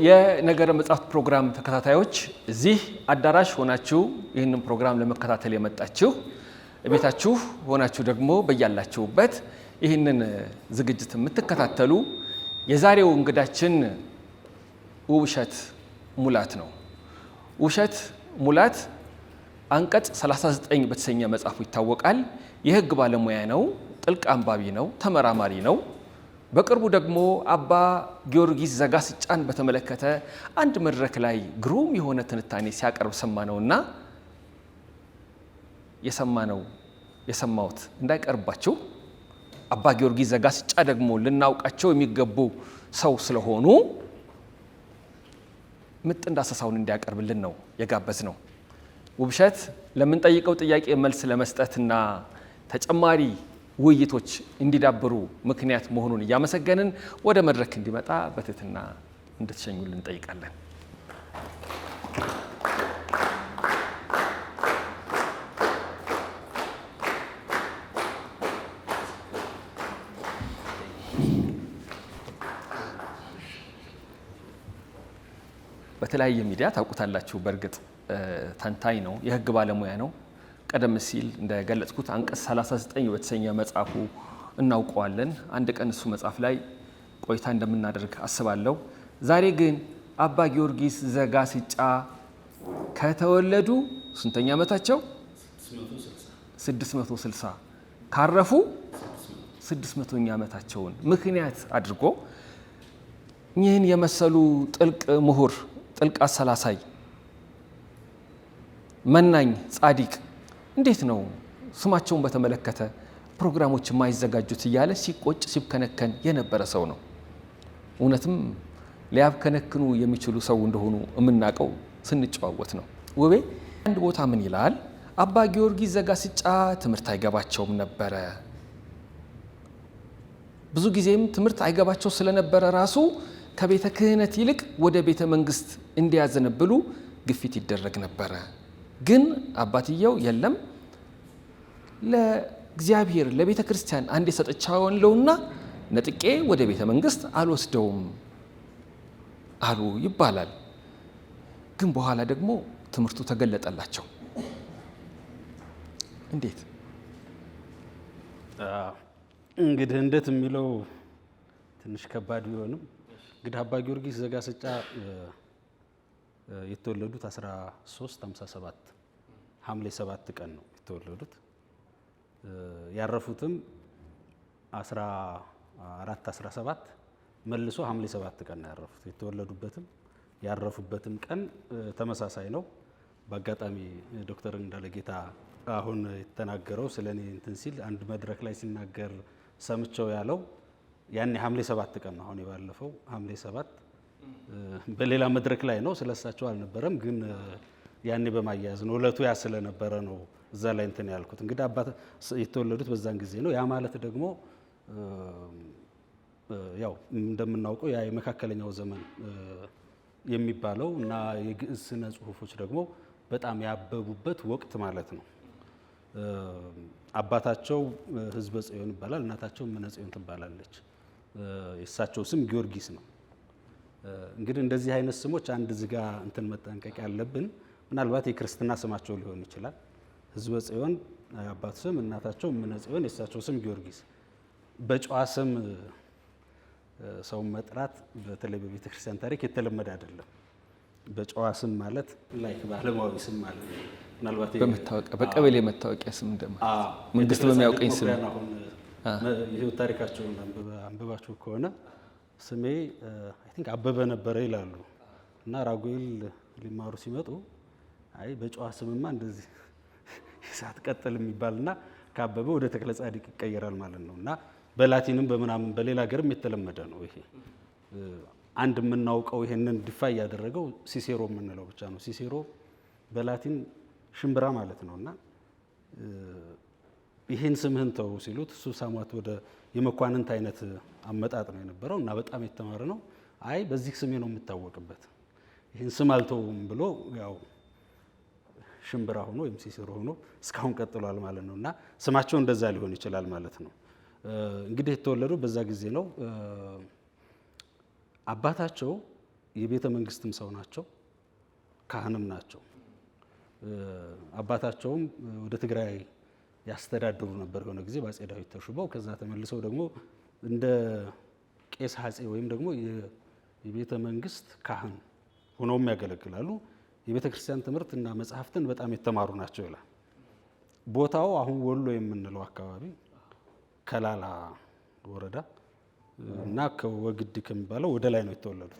የነገረ መጽሐፍት ፕሮግራም ተከታታዮች እዚህ አዳራሽ ሆናችሁ ይህንን ፕሮግራም ለመከታተል የመጣችሁ ቤታችሁ ሆናችሁ ደግሞ በያላችሁበት ይህንን ዝግጅት የምትከታተሉ የዛሬው እንግዳችን ውብሸት ሙላት ነው። ውብሸት ሙላት አንቀጽ 39 በተሰኘ መጽሐፉ ይታወቃል። የሕግ ባለሙያ ነው፣ ጥልቅ አንባቢ ነው፣ ተመራማሪ ነው። በቅርቡ ደግሞ አባ ጊዮርጊስ ዘጋስጫን በተመለከተ አንድ መድረክ ላይ ግሩም የሆነ ትንታኔ ሲያቀርብ ሰማነውና የሰማሁት እንዳይቀርባችሁ አባ ጊዮርጊስ ዘጋስጫ ደግሞ ልናውቃቸው የሚገቡ ሰው ስለሆኑ ምጥን ዳሰሳውን እንዲያቀርብልን ነው የጋበዝ ነው። ውብሸት ለምንጠይቀው ጥያቄ መልስ ለመስጠትና ተጨማሪ ውይይቶች እንዲዳብሩ ምክንያት መሆኑን እያመሰገንን ወደ መድረክ እንዲመጣ በትህትና እንድትሸኙልን እንጠይቃለን። በተለያየ ሚዲያ ታውቁታላችሁ። በእርግጥ ተንታኝ ነው፣ የሕግ ባለሙያ ነው። ቀደም ሲል እንደገለጽኩት አንቀጽ 39 በተሰኘ መጽሐፉ እናውቀዋለን። አንድ ቀን እሱ መጽሐፍ ላይ ቆይታ እንደምናደርግ አስባለሁ። ዛሬ ግን አባ ጊዮርጊስ ዘጋስጫ ከተወለዱ ስንተኛ ዓመታቸው? 660 ካረፉ 600ኛ ዓመታቸውን ምክንያት አድርጎ ይህን የመሰሉ ጥልቅ ምሁር፣ ጥልቅ አሰላሳይ፣ መናኝ፣ ጻዲቅ እንዴት ነው ስማቸውን በተመለከተ ፕሮግራሞች የማይዘጋጁት እያለ ሲቆጭ ሲብከነከን የነበረ ሰው ነው። እውነትም ሊያብከነክኑ የሚችሉ ሰው እንደሆኑ የምናውቀው ስንጨዋወት ነው። ውቤ አንድ ቦታ ምን ይላል? አባ ጊዮርጊስ ዘጋስጫ ትምህርት አይገባቸውም ነበረ። ብዙ ጊዜም ትምህርት አይገባቸው ስለነበረ ራሱ ከቤተ ክህነት ይልቅ ወደ ቤተ መንግስት እንዲያዘነብሉ ግፊት ይደረግ ነበረ። ግን አባትየው የለም ለእግዚአብሔር ለቤተ ክርስቲያን አንድ የሰጠቻለውና ነጥቄ ወደ ቤተ መንግስት አልወስደውም አሉ ይባላል። ግን በኋላ ደግሞ ትምህርቱ ተገለጠላቸው። እንዴት? እንግዲህ እንዴት የሚለው ትንሽ ከባድ ቢሆንም እንግዲህ አባ ጊዮርጊስ ዘጋስጫ የተወለዱት 1357 ሐምሌ 7 ቀን ነው የተወለዱት። ያረፉትም 1417 መልሶ ሐምሌ 7 ቀን ነው ያረፉት። የተወለዱበትም ያረፉበትም ቀን ተመሳሳይ ነው። በአጋጣሚ ዶክተር እንዳለጌታ አሁን የተናገረው ስለኔ እንትን ሲል አንድ መድረክ ላይ ሲናገር ሰምቸው ያለው ያኔ ሐምሌ 7 ቀን ነው። አሁን የባለፈው ሐምሌ 7 በሌላ መድረክ ላይ ነው፣ ስለሳቸው አልነበረም። ግን ያኔ በማያያዝ ነው እለቱ ያ ስለነበረ ነው እዛ ላይ እንትን ያልኩት። እንግዲህ አባት የተወለዱት በዛን ጊዜ ነው። ያ ማለት ደግሞ ያው እንደምናውቀው ያ የመካከለኛው ዘመን የሚባለው እና የግዕዝ ስነ ጽሁፎች ደግሞ በጣም ያበቡበት ወቅት ማለት ነው። አባታቸው ሕዝበ ጽዮን ይባላል፣ እናታቸው እምነ ጽዮን ትባላለች። የእሳቸው ስም ጊዮርጊስ ነው። እንግዲህ እንደዚህ አይነት ስሞች አንድ ዝጋ እንትን መጠንቀቅ ያለብን ምናልባት የክርስትና ስማቸው ሊሆን ይችላል። ሕዝበ ጽዮን አባት ስም፣ እናታቸው እምነ ጽዮን፣ የእሳቸው ስም ጊዮርጊስ። በጨዋ ስም ሰውን መጥራት በተለይ በቤተ ክርስቲያን ታሪክ የተለመደ አይደለም። በጨዋ ስም ማለት ላይክ ባለማዊ ስም ማለት ነው። ምናልባት በመታወቂያ በቀበሌ መታወቂያ ስም እንደማ መንግስት በሚያውቀኝ ስም የህይወት ታሪካቸውን አንብባችሁ ከሆነ ስሜ አይ ቲንክ አበበ ነበረ ይላሉ እና ራጉኤል ሊማሩ ሲመጡ አይ በጨዋ ስምማ እንደዚህ ሳትቀጥል የሚባልና ካበበ ወደ ተክለ ጻድቅ ይቀየራል ማለት ነው። እና በላቲንም በምናምን በሌላ ሀገርም የተለመደ ነው። ይሄ አንድ የምናውቀው ይሄንን ዲፋይ ያደረገው ሲሴሮ የምንለው ብቻ ነው። ሲሴሮ በላቲን ሽምብራ ማለት ነው እና ይህን ስምህን ተው ሲሉት እሱ ሳሟት ወደ የመኳንንት አይነት አመጣጥ ነው የነበረው እና በጣም የተማረ ነው። አይ በዚህ ስሜ ነው የምታወቅበት ይህን ስም አልተውም ብሎ ያው ሽምብራ ሆኖ ወይም ሲሴሮ ሆኖ እስካሁን ቀጥሏል ማለት ነው እና ስማቸው እንደዛ ሊሆን ይችላል ማለት ነው። እንግዲህ የተወለዱ በዛ ጊዜ ነው። አባታቸው የቤተ መንግስትም ሰው ናቸው፣ ካህንም ናቸው። አባታቸውም ወደ ትግራይ ያስተዳድሩ ነበር የሆነ ጊዜ በአፄ ዳዊት ተሹመው፣ ከዛ ተመልሰው ደግሞ እንደ ቄስ ሐፄ ወይም ደግሞ የቤተ መንግስት ካህን ሆነውም ያገለግላሉ። የቤተ ክርስቲያን ትምህርት እና መጽሐፍትን በጣም የተማሩ ናቸው ይላል። ቦታው አሁን ወሎ የምንለው አካባቢ ከላላ ወረዳ እና ከወግድ ከሚባለው ወደ ላይ ነው የተወለዱት።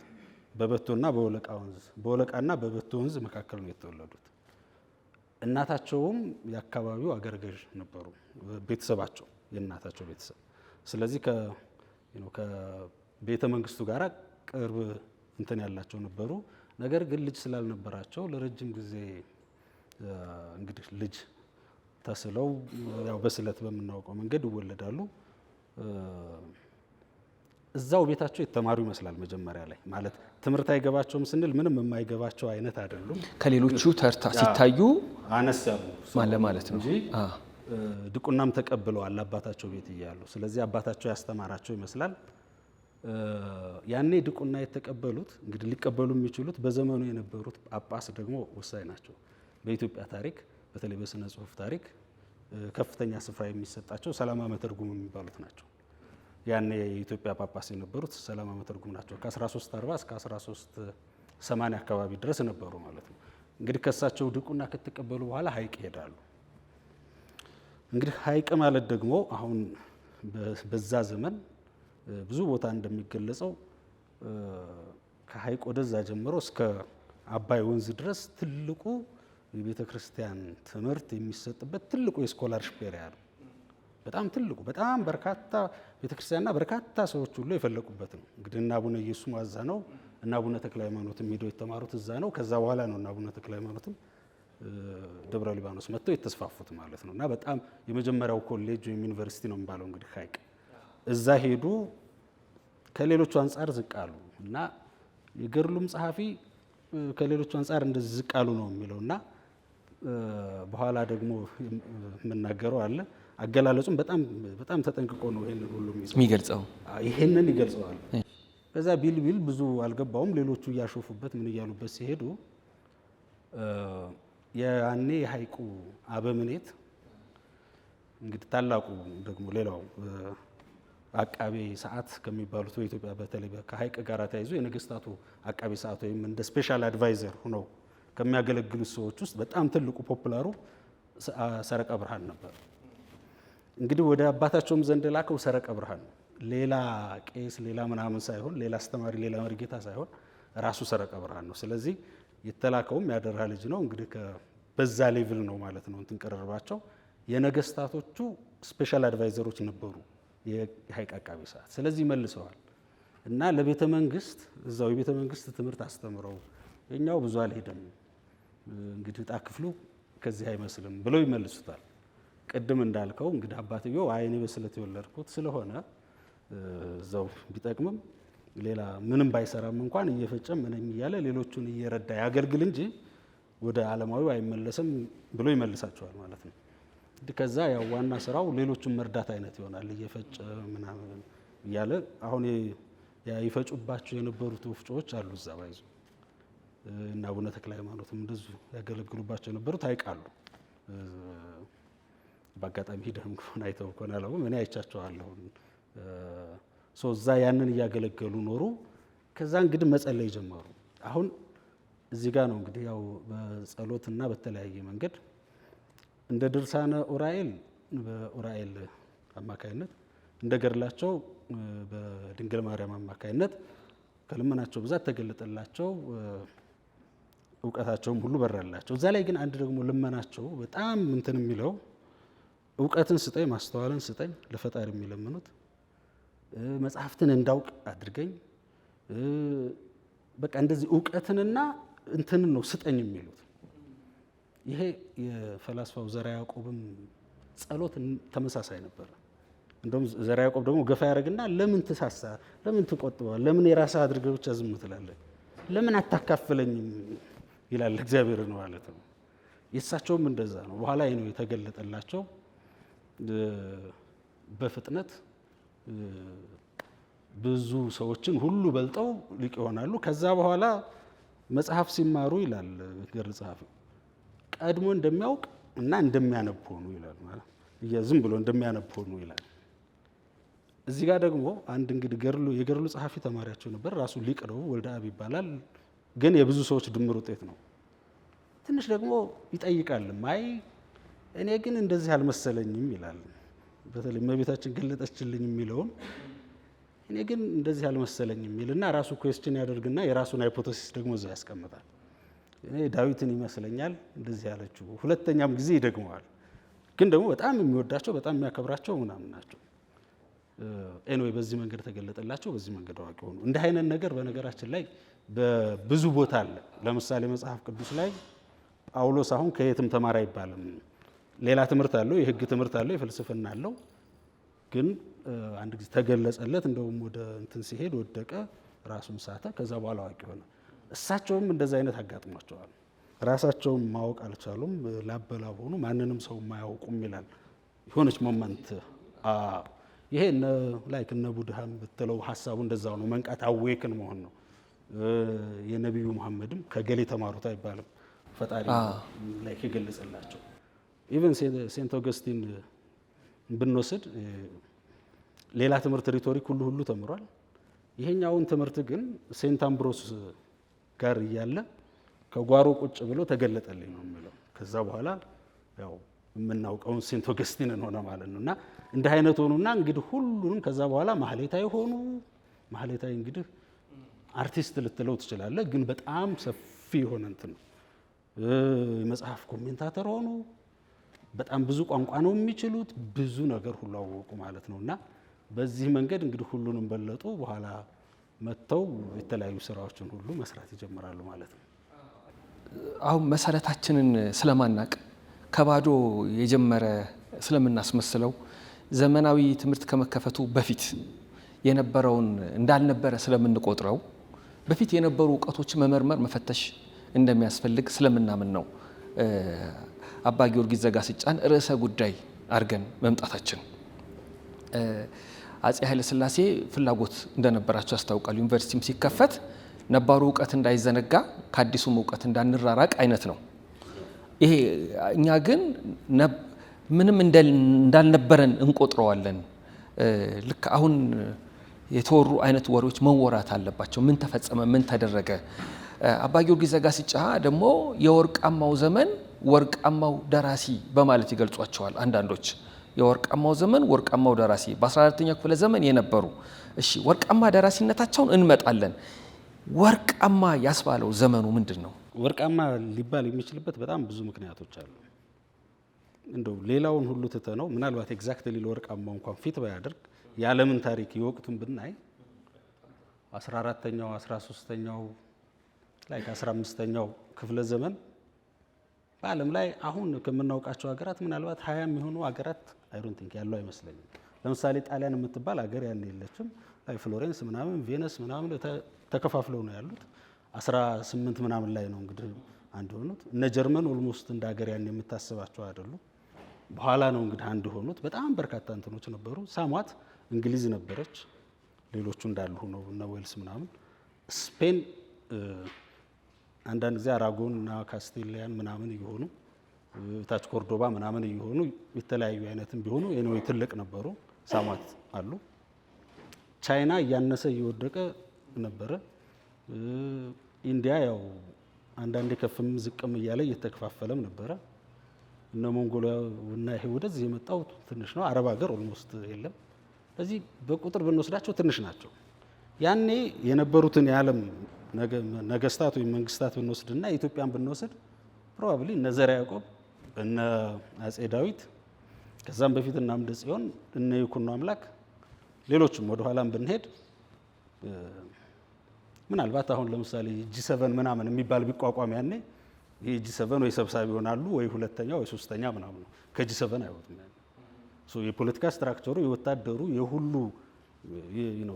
በበቶና በወለቃ ወንዝ በወለቃና በበቶ ወንዝ መካከል ነው የተወለዱት። እናታቸውም የአካባቢው አገረ ገዥ ነበሩ፣ ቤተሰባቸው የእናታቸው ቤተሰብ። ስለዚህ ከቤተ መንግስቱ ጋር ቅርብ እንትን ያላቸው ነበሩ። ነገር ግን ልጅ ስላልነበራቸው ለረጅም ጊዜ እንግዲህ ልጅ ተስለው ያው በስለት በምናውቀው መንገድ ይወለዳሉ። እዛው ቤታቸው የተማሩ ይመስላል መጀመሪያ ላይ። ማለት ትምህርት አይገባቸውም ስንል ምንም የማይገባቸው አይነት አይደሉም። ከሌሎቹ ተርታ ሲታዩ አነስ ያሉ ማለት ነው እንጂ ድቁናም ተቀብለዋል አባታቸው ቤት እያሉ። ስለዚህ አባታቸው ያስተማራቸው ይመስላል። ያኔ ድቁና የተቀበሉት እንግዲህ ሊቀበሉ የሚችሉት በዘመኑ የነበሩት ጳጳስ ደግሞ ወሳኝ ናቸው። በኢትዮጵያ ታሪክ በተለይ በስነ ጽሁፍ ታሪክ ከፍተኛ ስፍራ የሚሰጣቸው ሰላማ መተርጉም የሚባሉት ናቸው። ያኔ የኢትዮጵያ ጳጳስ የነበሩት ሰላማ መተርጉም ናቸው። ከ1340 እስከ 1380 አካባቢ ድረስ ነበሩ ማለት ነው። እንግዲህ ከሳቸው ድቁና ከተቀበሉ በኋላ ሐይቅ ይሄዳሉ። እንግዲህ ሐይቅ ማለት ደግሞ አሁን በዛ ዘመን ብዙ ቦታ እንደሚገለጸው ከሐይቅ ወደዛ ጀምሮ እስከ አባይ ወንዝ ድረስ ትልቁ የቤተ ክርስቲያን ትምህርት የሚሰጥበት ትልቁ የስኮላርሽፕ ኤሪያ ነው። በጣም ትልቁ፣ በጣም በርካታ ቤተክርስቲያንና በርካታ ሰዎች ሁሉ የፈለቁበት ነው። እንግዲህ እና አቡነ ኢየሱስ እዛ ነው፣ እና አቡነ ተክለ ሃይማኖትም ሄደው የተማሩት እዛ ነው። ከዛ በኋላ ነው እና አቡነ ተክለ ሃይማኖትም ደብረ ሊባኖስ መጥተው የተስፋፉት ማለት ነው። እና በጣም የመጀመሪያው ኮሌጅ ወይም ዩኒቨርሲቲ ነው የሚባለው እንግዲህ ሐይቅ። እዛ ሄዱ፣ ከሌሎቹ አንጻር ዝቅ አሉ እና የገድሉም ጸሐፊ ከሌሎቹ አንጻር እንደዚህ ዝቅ አሉ ነው የሚለው እና በኋላ ደግሞ የምናገረው አለ። አገላለጹም በጣም ተጠንቅቆ ነው ይሄንን ሁሉ የሚገልጸው። ይሄንን ይገልጸዋል። ከዛ ቢል ብዙ አልገባውም። ሌሎቹ እያሾፉበት ምን እያሉበት ሲሄዱ ያኔ የሐይቁ አበምኔት እንግዲህ ታላቁ ደግሞ ሌላው አቃቤ ሰዓት ከሚባሉት በኢትዮጵያ በተለይ ከሐይቅ ጋር ተያይዞ የነገስታቱ አቃቤ ሰዓት ወይም እንደ ስፔሻል አድቫይዘር ሆነው ከሚያገለግሉት ሰዎች ውስጥ በጣም ትልቁ ፖፑላሩ ሰረቀ ብርሃን ነበር። እንግዲህ ወደ አባታቸውም ዘንድ ላከው ሰረቀ ብርሃን ነው። ሌላ ቄስ ሌላ ምናምን ሳይሆን፣ ሌላ አስተማሪ ሌላ መርጌታ ሳይሆን ራሱ ሰረቀ ብርሃን ነው። ስለዚህ የተላከውም ያደራ ልጅ ነው። እንግዲህ በዛ ሌቭል ነው ማለት ነው እንትን ቀረርባቸው። የነገስታቶቹ ስፔሻል አድቫይዘሮች ነበሩ የሐይቅ አቃቤ ሰዓት። ስለዚህ መልሰዋል እና ለቤተ መንግስት እዛው የቤተ መንግስት ትምህርት አስተምረው የኛው ብዙ አልሄደም እንግዲህ ዕጣ ክፍሉ ከዚህ አይመስልም ብለው ይመልሱታል። ቅድም እንዳልከው እንግዲህ አባትየው አይኔ በስለት የወለድኩት ስለሆነ እዛው ቢጠቅምም ሌላ ምንም ባይሰራም እንኳን እየፈጨም ምንም እያለ ሌሎቹን እየረዳ ያገልግል እንጂ ወደ ዓለማዊው አይመለስም ብሎ ይመልሳቸዋል ማለት ነው። እንግዲህ ከዛ ያው ዋና ስራው ሌሎቹን መርዳት አይነት ይሆናል። እየፈጨ ምናምን እያለ አሁን ይፈጩባቸው የነበሩት ወፍጮዎች አሉ እዛ ባይዙ እና አቡነ ተክለ ሃይማኖትም እንደዚሁ ያገለግሉባቸው የነበሩት አይቃሉ። በአጋጣሚ ሂደህም ከሆነ አይተው ከሆነ አላውቅም፣ እኔ አይቻቸዋለሁ። እዛ ያንን እያገለገሉ ኖሩ። ከዛ እንግዲህ መጸለይ ጀመሩ። አሁን እዚህ ጋር ነው እንግዲህ ያው በጸሎትና በተለያየ መንገድ እንደ ድርሳነ ኡራኤል በኡራኤል አማካይነት እንደ ገድላቸው በድንግል ማርያም አማካይነት ከልመናቸው ብዛት ተገለጠላቸው፣ እውቀታቸውም ሁሉ በራላቸው። እዛ ላይ ግን አንድ ደግሞ ልመናቸው በጣም እንትን የሚለው እውቀትን ስጠኝ፣ ማስተዋልን ስጠኝ ለፈጣሪ የሚለምኑት መጽሐፍትን እንዳውቅ አድርገኝ፣ በቃ እንደዚህ እውቀትንና እንትንን ነው ስጠኝ የሚሉት። ይሄ የፈላስፋው ዘርዓ ያዕቆብም ጸሎት ተመሳሳይ ነበር። እንደውም ዘርዓ ያዕቆብ ደግሞ ገፋ ያደርግና ለምን ትሳሳ፣ ለምን ትቆጥበዋል፣ ለምን የራስህ አድርገህ ብቻ ዝም ትላለህ፣ ለምን አታካፍለኝም ይላል እግዚአብሔር ነው ማለት ነው። የእሳቸውም እንደዛ ነው። በኋላ ነው የተገለጠላቸው በፍጥነት ብዙ ሰዎችን ሁሉ በልጠው ሊቅ ይሆናሉ። ከዛ በኋላ መጽሐፍ ሲማሩ ይላል ገድል ጸሐፊው ቀድሞ እንደሚያውቅ እና እንደሚያነብ ሆኑ ይላል። ማለት ዝም ብሎ እንደሚያነብ ሆኑ ይላል። እዚህ ጋር ደግሞ አንድ እንግዲህ የገድሉ ጸሐፊ ተማሪያቸው ነበር። ራሱ ሊቅ ነው፣ ወልደ አብ ይባላል። ግን የብዙ ሰዎች ድምር ውጤት ነው። ትንሽ ደግሞ ይጠይቃልም። አይ እኔ ግን እንደዚህ አልመሰለኝም ይላል። በተለይ እመቤታችን ገለጠችልኝ የሚለውን እኔ ግን እንደዚህ አልመሰለኝም የሚልና ራሱ ኩዌስችን ያደርግና የራሱን ሃይፖቴሲስ ደግሞ እዛ ያስቀምጣል። እኔ ዳዊትን ይመስለኛል እንደዚህ ያለችው። ሁለተኛም ጊዜ ይደግመዋል። ግን ደግሞ በጣም የሚወዳቸው በጣም የሚያከብራቸው ምናምን ናቸው። ኤንዌይ በዚህ መንገድ ተገለጠላቸው፣ በዚህ መንገድ አዋቂ ሆኑ። እንዲህ አይነት ነገር በነገራችን ላይ በብዙ ቦታ አለ። ለምሳሌ መጽሐፍ ቅዱስ ላይ ጳውሎስ አሁን ከየትም ተማረ አይባልም። ሌላ ትምህርት አለው፣ የሕግ ትምህርት አለው፣ የፍልስፍና አለው። ግን አንድ ጊዜ ተገለጸለት፣ እንደውም ወደ እንትን ሲሄድ ወደቀ፣ ራሱን ሳተ፣ ከዛ በኋላ አዋቂ ሆነ። እሳቸውም እንደዛ አይነት አጋጥሟቸዋል። ራሳቸውም ማወቅ አልቻሉም፣ ላበላብ ሆኑ፣ ማንንም ሰው ማያውቁም ይላል። የሆነች ሞመንት ይሄ ላይክ እነ ቡድሃም ብትለው ሀሳቡ እንደዛው ነው። መንቃት አዌክን መሆን ነው። የነቢዩ መሐመድም ከገሌ ተማሩት አይባልም። ፈጣሪ ላይክ የገለጸላቸው ኢቨን ሴንት ኦገስቲን ብንወስድ ሌላ ትምህርት ሪቶሪክ ሁሉ ተምሯል። ይሄኛውን ትምህርት ግን ሴንት አምብሮስ ጋር እያለ ከጓሮ ቁጭ ብሎ ተገለጠልኝ ነው የሚለው። ከዛ በኋላ ያው የምናውቀውን ሴንት ኦገስቲንን ሆነ ማለት ነው። እና እንዲህ አይነት ሆኑና እንግዲህ ሁሉንም ከዛ በኋላ ማህሌታዊ ሆኑ። ማህሌታዊ እንግዲህ አርቲስት ልትለው ትችላለህ፣ ግን በጣም ሰፊ የሆነ እንትን ነው። የመጽሐፍ ኮሜንታተር ሆኑ። በጣም ብዙ ቋንቋ ነው የሚችሉት፣ ብዙ ነገር ሁሉ አወቁ ማለት ነው። እና በዚህ መንገድ እንግዲህ ሁሉንም በለጡ። በኋላ መጥተው የተለያዩ ስራዎችን ሁሉ መስራት ይጀምራሉ ማለት ነው። አሁን መሰረታችንን ስለማናቅ ከባዶ የጀመረ ስለምናስመስለው ዘመናዊ ትምህርት ከመከፈቱ በፊት የነበረውን እንዳልነበረ ስለምንቆጥረው በፊት የነበሩ እውቀቶች መመርመር መፈተሽ እንደሚያስፈልግ ስለምናምን ነው አባ ጊዮርጊስ ዘጋስጫን ርዕሰ ጉዳይ አድርገን መምጣታችን። አፄ ኃይለ ሥላሴ ፍላጎት እንደነበራቸው ያስታውቃል። ዩኒቨርሲቲም ሲከፈት ነባሩ እውቀት እንዳይዘነጋ ከአዲሱም እውቀት እንዳንራራቅ አይነት ነው። ይሄ እኛ ግን ምንም እንዳልነበረን እንቆጥረዋለን። ልክ አሁን የተወሩ አይነት ወሬዎች መወራት አለባቸው። ምን ተፈጸመ? ምን ተደረገ? አባ ጊዮርጊስ ዘጋስጫ ደግሞ የወርቃማው ዘመን ወርቃማው ደራሲ በማለት ይገልጿቸዋል አንዳንዶች። የወርቃማው ዘመን ወርቃማው ደራሲ በ14ኛው ክፍለ ዘመን የነበሩ። እሺ ወርቃማ ደራሲነታቸውን እንመጣለን። ወርቃማ ያስባለው ዘመኑ ምንድን ነው? ወርቃማ ሊባል የሚችልበት በጣም ብዙ ምክንያቶች አሉ። እንደው ሌላውን ሁሉ ትተነው ምናልባት ኤግዛክትሊ ለወርቃማው እንኳን ፊት ባያደርግ የዓለምን ታሪክ የወቅቱን ብናይ 14ኛው 13ኛው ላይ ከ15ኛው ክፍለ ዘመን በዓለም ላይ አሁን ከምናውቃቸው ሀገራት ምናልባት 20 የሚሆኑ ሀገራት አይ ዶንት ቲንክ ያለው አይመስለኝም። ለምሳሌ ጣሊያን የምትባል ሀገር ያን የለችም። ላይ ፍሎሬንስ ምናምን ቬነስ ምናምን ተከፋፍለው ነው ያሉት። 18 ምናምን ላይ ነው እንግዲህ አንድ ሆኑት። እነ ጀርመን ኦልሞስት እንደ ሀገር ያን የምታስባቸው አይደሉም። በኋላ ነው እንግዲህ አንድ ሆኑት። በጣም በርካታ እንትኖች ነበሩ። ሳሟት እንግሊዝ ነበረች። ሌሎቹ እንዳሉ ሆነው እነ ዌልስ ምናምን። ስፔን አንዳንድ ጊዜ አራጎን እና ካስቴሊያን ምናምን እየሆኑ ታች ኮርዶባ ምናምን እየሆኑ የተለያዩ አይነትም ቢሆኑ ኤኒዌይ ትልቅ ነበሩ። ሳሟት አሉ። ቻይና እያነሰ እየወደቀ ነበረ። ኢንዲያ ያው አንዳንዴ ከፍም ዝቅም እያለ እየተከፋፈለም ነበረ። እነ ሞንጎሊያ እና ይሄ ወደዚህ የመጣው ትንሽ ነው። አረብ ሀገር ኦልሞስት የለም። ስለዚህ በቁጥር ብንወስዳቸው ትንሽ ናቸው። ያኔ የነበሩትን የዓለም ነገስታት ወይም መንግስታት ብንወስድና ኢትዮጵያን ብንወስድ ፕሮባብሊ እነ ዘርዓ ያዕቆብ፣ እነ አጼ ዳዊት፣ ከዛም በፊት እነ አምደ ጽዮን፣ እነ ይኩኖ አምላክ፣ ሌሎችም ወደ ኋላም ብንሄድ ምናልባት አሁን ለምሳሌ ጂ7 ምናምን የሚባል ቢቋቋም ያኔ ይህ ጂ7 ወይ ሰብሳቢ ይሆናሉ ወይ ሁለተኛ ወይ ሶስተኛ ምናምን ነው። ከጂ7 አይወጡም። ያኔ የፖለቲካ ስትራክቸሩ የወታደሩ የሁሉ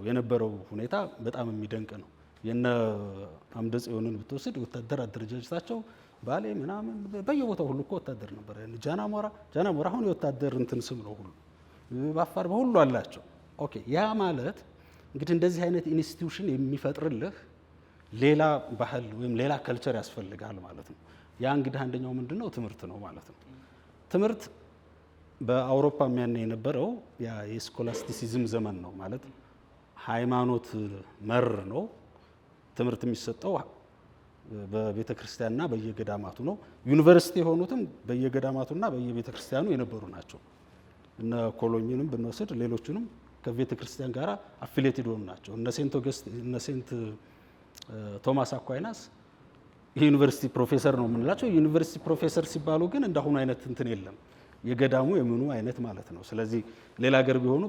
የነበረው ሁኔታ በጣም የሚደንቅ ነው። የነ አምደ ጽዮንን ብትወስድ ወታደር አደረጃጀታቸው ባሌ ምናምን በየቦታው ሁሉ እኮ ወታደር ነበር። ጃናሞራ አሁን የወታደር እንትን ስም ነው ሁሉ በአፋር በሁሉ አላቸው። ኦኬ ያ ማለት እንግዲህ እንደዚህ አይነት ኢንስቲትዩሽን የሚፈጥርልህ ሌላ ባህል ወይም ሌላ ከልቸር ያስፈልጋል ማለት ነው። ያ እንግዲህ አንደኛው ምንድነው ትምህርት ነው ማለት ነው። ትምህርት በአውሮፓ የሚያነ የነበረው ያ የስኮላስቲሲዝም ዘመን ነው ማለት ሃይማኖት መር ነው። ትምህርት የሚሰጠው በቤተ ክርስቲያንና በየገዳማቱ ነው። ዩኒቨርሲቲ የሆኑትም በየገዳማቱና በየቤተ ክርስቲያኑ የነበሩ ናቸው። እነ ኮሎኝንም ብንወስድ ሌሎቹንም ከቤተ ክርስቲያን ጋር አፊሊየትድ የሆኑ ናቸው። እነ ሴንት ኦገስት እነ ሴንት ቶማስ አኳይናስ የዩኒቨርሲቲ ፕሮፌሰር ነው የምንላቸው። ዩኒቨርሲቲ ፕሮፌሰር ሲባሉ ግን እንዳሁኑ አይነት እንትን የለም፣ የገዳሙ የምኑ አይነት ማለት ነው። ስለዚህ ሌላ ሀገር ቢሆኑ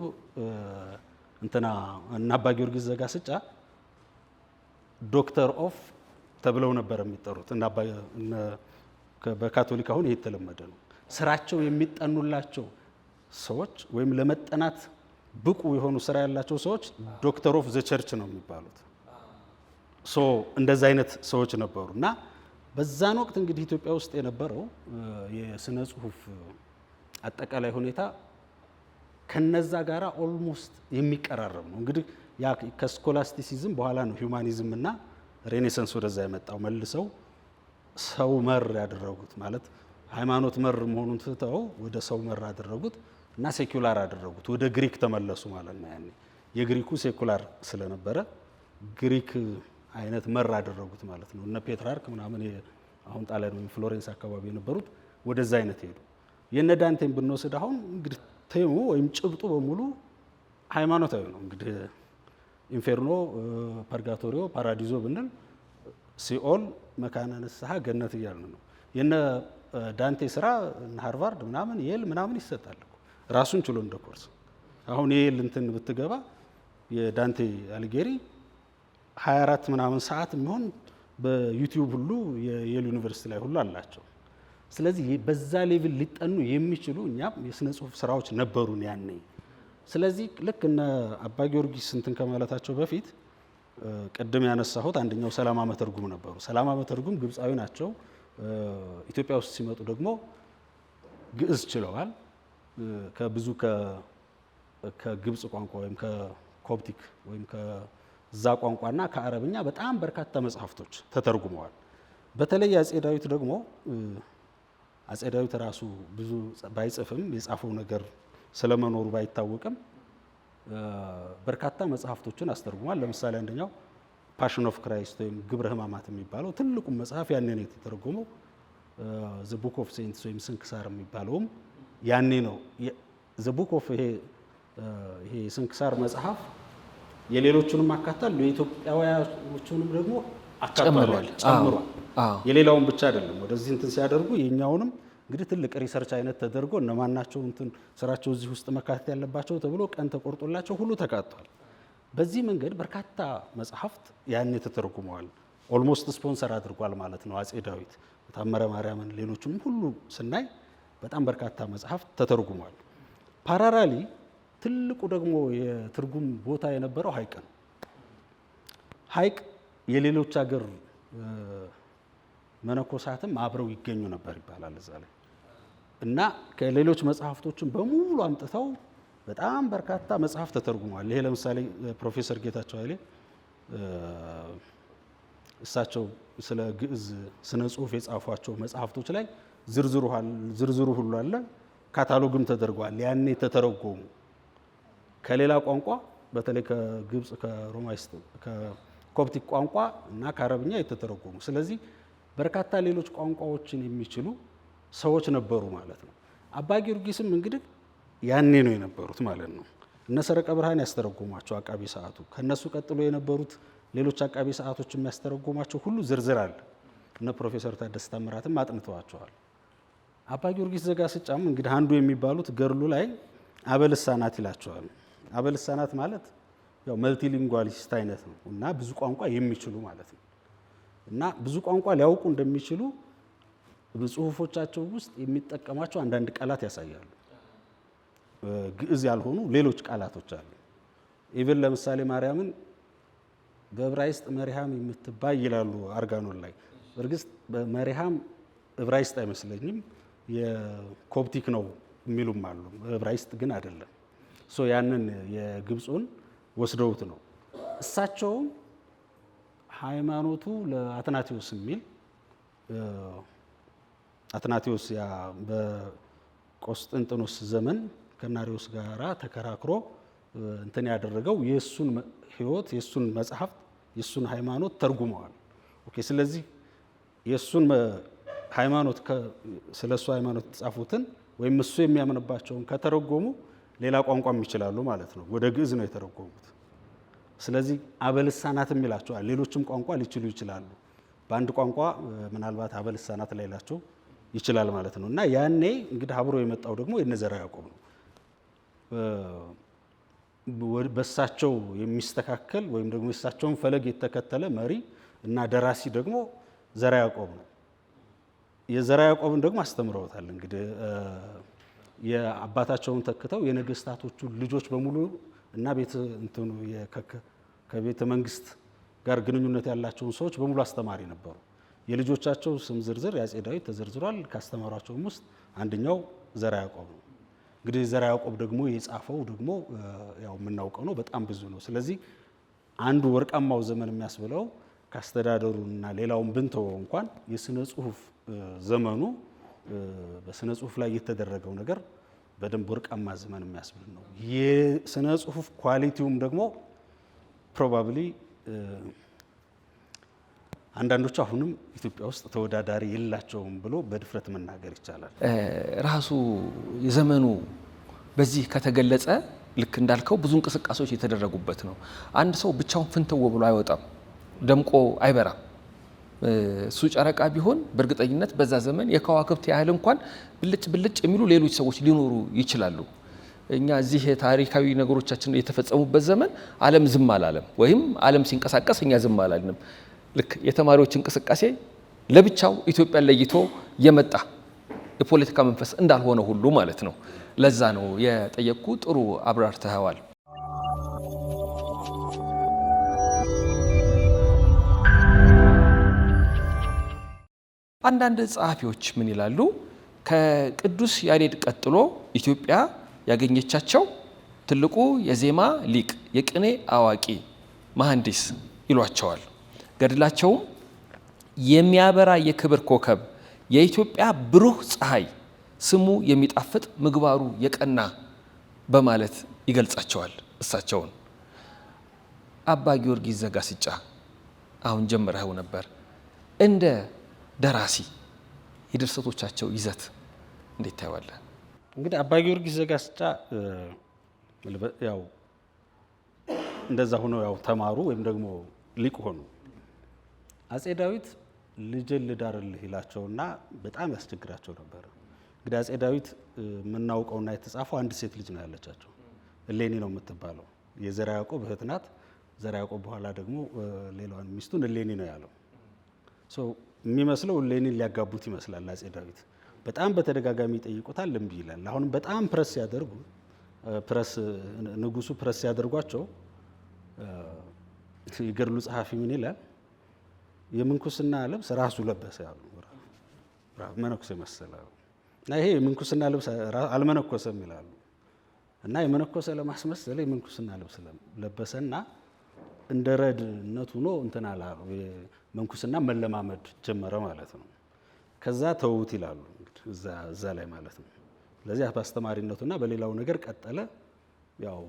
እንትና እና አባ ጊዮርጊስ ዘጋስጫ ዶክተር ኦፍ ተብለው ነበር የሚጠሩት እና በካቶሊክ አሁን ይሄ የተለመደ ነው። ስራቸው የሚጠኑላቸው ሰዎች ወይም ለመጠናት ብቁ የሆኑ ስራ ያላቸው ሰዎች ዶክተር ኦፍ ዘ ቸርች ነው የሚባሉት። ሶ እንደዛ አይነት ሰዎች ነበሩ እና በዛን ወቅት እንግዲህ ኢትዮጵያ ውስጥ የነበረው የስነ ጽሁፍ አጠቃላይ ሁኔታ ከነዛ ጋራ ኦልሞስት የሚቀራረብ ነው። እንግዲህ ያ ከስኮላስቲሲዝም በኋላ ነው ሂውማኒዝም እና ሬኔሳንስ ወደዛ የመጣው መልሰው ሰው መር ያደረጉት ማለት ሃይማኖት መር መሆኑን ትተው ወደ ሰው መር አደረጉት እና ሴኩላር አደረጉት። ወደ ግሪክ ተመለሱ ማለት ነው። ያኔ የግሪኩ ሴኩላር ስለነበረ ግሪክ አይነት መር አደረጉት ማለት ነው። እነ ፔትራርክ ምናምን አሁን ጣሊያን ወይም ፍሎሬንስ አካባቢ የነበሩት ወደዛ አይነት ሄዱ። የነ ዳንቴን ብንወስድ አሁን እንግዲህ ቴሙ ወይም ጭብጡ በሙሉ ሃይማኖታዊ ነው። እንግዲህ ኢንፌርኖ፣ ፐርጋቶሪዮ፣ ፓራዲዞ ብንል ሲኦል፣ መካነ ንስሐ፣ ገነት እያልን ነው። የነ ዳንቴ ስራ ሃርቫርድ ምናምን የል ምናምን ይሰጣል ራሱን ችሎ እንደ ኮርስ። አሁን የል እንትን ብትገባ የዳንቴ አሊጌሪ 24 ምናምን ሰዓት የሚሆን በዩቲዩብ ሁሉ የየል ዩኒቨርሲቲ ላይ ሁሉ አላቸው። ስለዚህ በዛ ሌቭል ሊጠኑ የሚችሉ እኛም የስነ ጽሁፍ ስራዎች ነበሩን ያኔ። ስለዚህ ልክ እነ አባ ጊዮርጊስ እንትን ከማለታቸው በፊት ቅድም ያነሳሁት አንደኛው ሰላማ መተርጉም ነበሩ። ሰላማ መተርጉም ግብፃዊ ናቸው። ኢትዮጵያ ውስጥ ሲመጡ ደግሞ ግዕዝ ችለዋል። ከብዙ ከግብፅ ቋንቋ ወይም ከኮፕቲክ ወይም ከዛ ቋንቋና ከአረብኛ በጣም በርካታ መጽሐፍቶች ተተርጉመዋል። በተለይ አጼ ዳዊት ደግሞ አጼ ዳዊት ራሱ ብዙ ባይጽፍም የጻፈው ነገር ስለመኖሩ ባይታወቅም በርካታ መጽሐፍቶችን አስተርጉሟል። ለምሳሌ አንደኛው ፓሽን ኦፍ ክራይስት ወይም ግብረ ሕማማት የሚባለው ትልቁ መጽሐፍ ያኔ ነው የተተረጎመው። ዘ ቡክ ኦፍ ሴንትስ ወይም ስንክሳር የሚባለውም ያኔ ነው። ዘ ቡክ ኦፍ ይሄ ስንክሳር መጽሐፍ የሌሎቹንም አካቷል፣ የኢትዮጵያውያኖቹንም ደግሞ አካቷል፣ ጨምሯል። የሌላውን ብቻ አይደለም። ወደዚህ እንትን ሲያደርጉ የኛውንም እንግዲህ ትልቅ ሪሰርች አይነት ተደርጎ እነማናቸው እንትን ስራቸው እዚህ ውስጥ መካተት ያለባቸው ተብሎ ቀን ተቆርጦላቸው ሁሉ ተካቷል። በዚህ መንገድ በርካታ መጽሐፍት ያኔ ተተርጉመዋል። ኦልሞስት ስፖንሰር አድርጓል ማለት ነው አጼ ዳዊት። ታምረ ማርያምን ሌሎችንም ሁሉ ስናይ በጣም በርካታ መጽሐፍት ተተርጉመዋል። ፓራራሊ ትልቁ ደግሞ የትርጉም ቦታ የነበረው ሀይቅ ነው። ሀይቅ የሌሎች ሀገር መነኮሳትም አብረው ይገኙ ነበር ይባላል እዛ ላይ እና ከሌሎች መጽሐፍቶችን በሙሉ አምጥተው በጣም በርካታ መጽሐፍ ተተርጉመዋል። ይሄ ለምሳሌ ፕሮፌሰር ጌታቸው ኃይሌ እሳቸው ስለ ግዕዝ ስነ ጽሁፍ የጻፏቸው መጽሐፍቶች ላይ ዝርዝሩ ሁሉ አለ። ካታሎግም ተደርጓል። ያኔ ተተረጎሙ ከሌላ ቋንቋ በተለይ ከግብፅ፣ ከሮማይስጥ፣ ከኮፕቲክ ቋንቋ እና ከአረብኛ የተተረጎሙ። ስለዚህ በርካታ ሌሎች ቋንቋዎችን የሚችሉ ሰዎች ነበሩ ማለት ነው። አባ ጊዮርጊስም እንግዲህ ያኔ ነው የነበሩት ማለት ነው። እነ ሰረቀ ብርሃን ያስተረጎሟቸው አቃቢ ሰዓቱ፣ ከነሱ ቀጥሎ የነበሩት ሌሎች አቃቢ ሰዓቶች የሚያስተረጎሟቸው ሁሉ ዝርዝር አለ። እነ ፕሮፌሰር ታደሰ ታምራትም አጥንተዋቸዋል። አባ ጊዮርጊስ ዘጋስጫም እንግዲህ አንዱ የሚባሉት ገድሉ ላይ አበልሳናት ይላቸዋል። አበልሳናት ማለት ያው መልቲሊንጓሊስት አይነት ነው እና ብዙ ቋንቋ የሚችሉ ማለት ነው እና ብዙ ቋንቋ ሊያውቁ እንደሚችሉ በጽሁፎቻቸው ውስጥ የሚጠቀሟቸው አንዳንድ ቃላት ያሳያሉ። ግዕዝ ያልሆኑ ሌሎች ቃላቶች አሉ። ኢቭን ለምሳሌ ማርያምን በዕብራይስጥ መሪሃም የምትባይ ይላሉ አርጋኖን ላይ። እርግጥ በመሪሃም ዕብራይስጥ አይመስለኝም የኮፕቲክ ነው የሚሉም አሉ። ዕብራይስጥ ግን አይደለም። ሶ ያንን የግብፁን ወስደውት ነው እሳቸውም ሃይማኖቱ ለአትናቴዎስ የሚል አትናቴዎስ ያ በቆስጠንጢኖስ ዘመን ከናሪዎስ ጋራ ተከራክሮ እንትን ያደረገው የሱን ህይወት የሱን መጽሐፍ የሱን ሃይማኖት ተርጉመዋል። ኦኬ ስለዚህ የሱን ሃይማኖት ስለሱ ሃይማኖት የተጻፉትን ወይም እሱ የሚያምንባቸውን ከተረጎሙ ሌላ ቋንቋም ይችላሉ ማለት ነው። ወደ ግዕዝ ነው የተረጎሙት። ስለዚህ አበልሳናትም ይላቸዋል። ሌሎችም ቋንቋ ሊችሉ ይችላሉ። በአንድ ቋንቋ ምናልባት አበልሳናት ላይላቸው ይችላል ማለት ነው። እና ያኔ እንግዲህ አብሮ የመጣው ደግሞ የነ ዘርዓ ያዕቆብ ነው። በሳቸው የሚስተካከል ወይም ደግሞ የሳቸውን ፈለግ የተከተለ መሪ እና ደራሲ ደግሞ ዘርዓ ያዕቆብ ነው። የዘርዓ ያዕቆብን ደግሞ አስተምረውታል። እንግዲህ የአባታቸውን ተክተው የነገስታቶቹ ልጆች በሙሉ እና ከቤተ መንግስት ጋር ግንኙነት ያላቸውን ሰዎች በሙሉ አስተማሪ ነበሩ። የልጆቻቸው ስም ዝርዝር የአፄ ዳዊት ተዘርዝሯል። ካስተማሯቸውም ውስጥ አንደኛው ዘርዓ ያዕቆብ ነው። እንግዲህ ዘርዓ ያዕቆብ ደግሞ የጻፈው ደግሞ ያው የምናውቀው ነው፣ በጣም ብዙ ነው። ስለዚህ አንዱ ወርቃማው ዘመን የሚያስብለው ካስተዳደሩና ሌላውን ብንተወው እንኳን የስነ ጽሁፍ ዘመኑ በስነ ጽሁፍ ላይ የተደረገው ነገር በደንብ ወርቃማ ዘመን የሚያስብል ነው። የስነ ጽሁፍ ኳሊቲውም ደግሞ ፕሮባብሊ አንዳንዶቹ አሁንም ኢትዮጵያ ውስጥ ተወዳዳሪ የላቸውም ብሎ በድፍረት መናገር ይቻላል። ራሱ የዘመኑ በዚህ ከተገለጸ ልክ እንዳልከው ብዙ እንቅስቃሴዎች የተደረጉበት ነው። አንድ ሰው ብቻውን ፍንትው ብሎ አይወጣም፣ ደምቆ አይበራም። እሱ ጨረቃ ቢሆን በእርግጠኝነት በዛ ዘመን የከዋክብት ያህል እንኳን ብልጭ ብልጭ የሚሉ ሌሎች ሰዎች ሊኖሩ ይችላሉ። እኛ እዚህ ታሪካዊ ነገሮቻችን የተፈጸሙበት ዘመን ዓለም ዝም አላለም፣ ወይም ዓለም ሲንቀሳቀስ እኛ ዝም አላልንም። ልክ የተማሪዎች እንቅስቃሴ ለብቻው ኢትዮጵያን ለይቶ የመጣ የፖለቲካ መንፈስ እንዳልሆነ ሁሉ ማለት ነው። ለዛ ነው የጠየቅኩ። ጥሩ አብራርተኸዋል። አንዳንድ ጸሐፊዎች ምን ይላሉ? ከቅዱስ ያሬድ ቀጥሎ ኢትዮጵያ ያገኘቻቸው ትልቁ የዜማ ሊቅ፣ የቅኔ አዋቂ፣ መሐንዲስ ይሏቸዋል። ገድላቸውም የሚያበራ የክብር ኮከብ፣ የኢትዮጵያ ብሩህ ፀሐይ፣ ስሙ የሚጣፍጥ ምግባሩ የቀና በማለት ይገልጻቸዋል እሳቸውን። አባ ጊዮርጊስ ዘጋስጫ አሁን ጀምረኸው ነበር። እንደ ደራሲ የድርሰቶቻቸው ይዘት እንዴት ታየዋለህ? እንግዲህ አባ ጊዮርጊስ ዘጋስጫ ያው እንደዛ ሆነው ያው ተማሩ ወይም ደግሞ ሊቅ ሆኑ። አፄ ዳዊት ልጅን ልዳርልህ ይላቸውና በጣም ያስቸግራቸው ነበር። እንግዲህ አፄ ዳዊት የምናውቀውና የተጻፈው አንድ ሴት ልጅ ነው ያለቻቸው፣ እሌኒ ነው የምትባለው። የዘርዓ ያዕቆብ እህት ናት። ዘርዓ ያዕቆብ በኋላ ደግሞ ሌላዋን ሚስቱን እሌኒ ነው ያለው። የሚመስለው እሌኒን ሊያጋቡት ይመስላል አፄ ዳዊት። በጣም በተደጋጋሚ ይጠይቁታል፣ እምቢ ይላል። አሁንም በጣም ፕረስ ሲያደርጉ ንጉሱ ፕረስ ሲያደርጓቸው የገድሉ ጸሐፊ ምን ይላል? የምንኩስና ልብስ ራሱ ለበሰ ያሉ መነኩሴ መሰለ እና ይሄ የምንኩስና ልብስ አልመነኮሰም ይላሉ። እና የመነኮሰ ለማስመሰል የምንኩስና ልብስ ለበሰና እንደ ረድነት ሆኖ እንትን አላሉ። የምንኩስና መለማመድ ጀመረ ማለት ነው። ከዛ ተውት ይላሉ እንግዲህ እዛ ላይ ማለት ነው። ስለዚህ በአስተማሪነቱና በሌላው ነገር ቀጠለ። ያው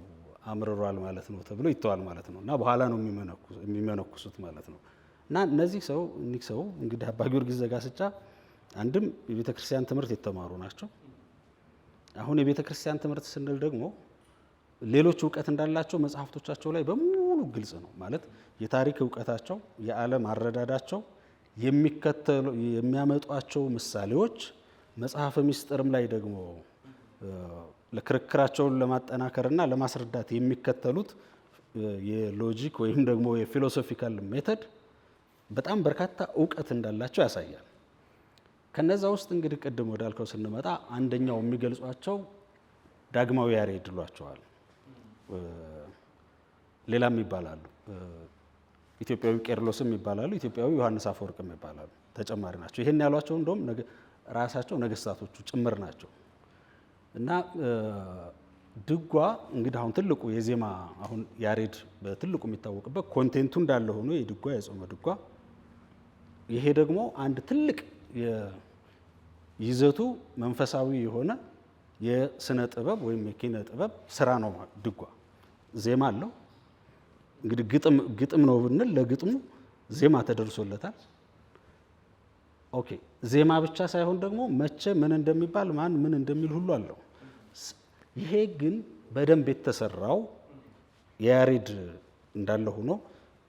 አምርሯል ማለት ነው ተብሎ ይተዋል ማለት ነው። እና በኋላ ነው የሚመነኩሱት ማለት ነው። እና እኒህ ሰው እንግዲህ አባ ጊዮርጊስ ዘጋስጫ አንድም የቤተ ክርስቲያን ትምህርት የተማሩ ናቸው። አሁን የቤተ ክርስቲያን ትምህርት ስንል ደግሞ ሌሎች እውቀት እንዳላቸው መጽሐፍቶቻቸው ላይ በሙሉ ግልጽ ነው። ማለት የታሪክ እውቀታቸው፣ የዓለም አረዳዳቸው፣ የሚያመጧቸው ምሳሌዎች፣ መጽሐፈ ሚስጥርም ላይ ደግሞ ለክርክራቸውን ለማጠናከርና ለማስረዳት የሚከተሉት የሎጂክ ወይም ደግሞ የፊሎሶፊካል ሜተድ በጣም በርካታ እውቀት እንዳላቸው ያሳያል። ከነዛ ውስጥ እንግዲህ ቅድም ወዳልከው ስንመጣ አንደኛው የሚገልጿቸው ዳግማዊ ያሬድ ይሏቸዋል። ሌላም ይባላሉ። ኢትዮጵያዊ ቄርሎስም ይባላሉ። ኢትዮጵያዊ ዮሐንስ አፈወርቅም ይባላሉ። ተጨማሪ ናቸው። ይሄን ያሏቸው እንደውም ራሳቸው ነገስታቶቹ ጭምር ናቸው። እና ድጓ እንግዲህ አሁን ትልቁ የዜማ አሁን ያሬድ በትልቁ የሚታወቅበት ኮንቴንቱ እንዳለ ሆኖ የድጓ የጾመ ድጓ ይሄ ደግሞ አንድ ትልቅ ይዘቱ መንፈሳዊ የሆነ የስነ ጥበብ ወይም የኪነ ጥበብ ስራ ነው። ድጓ ዜማ አለው። እንግዲህ ግጥም ነው ብንል ለግጥሙ ዜማ ተደርሶለታል። ኦኬ ዜማ ብቻ ሳይሆን ደግሞ መቼ ምን እንደሚባል ማን ምን እንደሚል ሁሉ አለው። ይሄ ግን በደንብ የተሰራው የያሬድ እንዳለ ሆኖ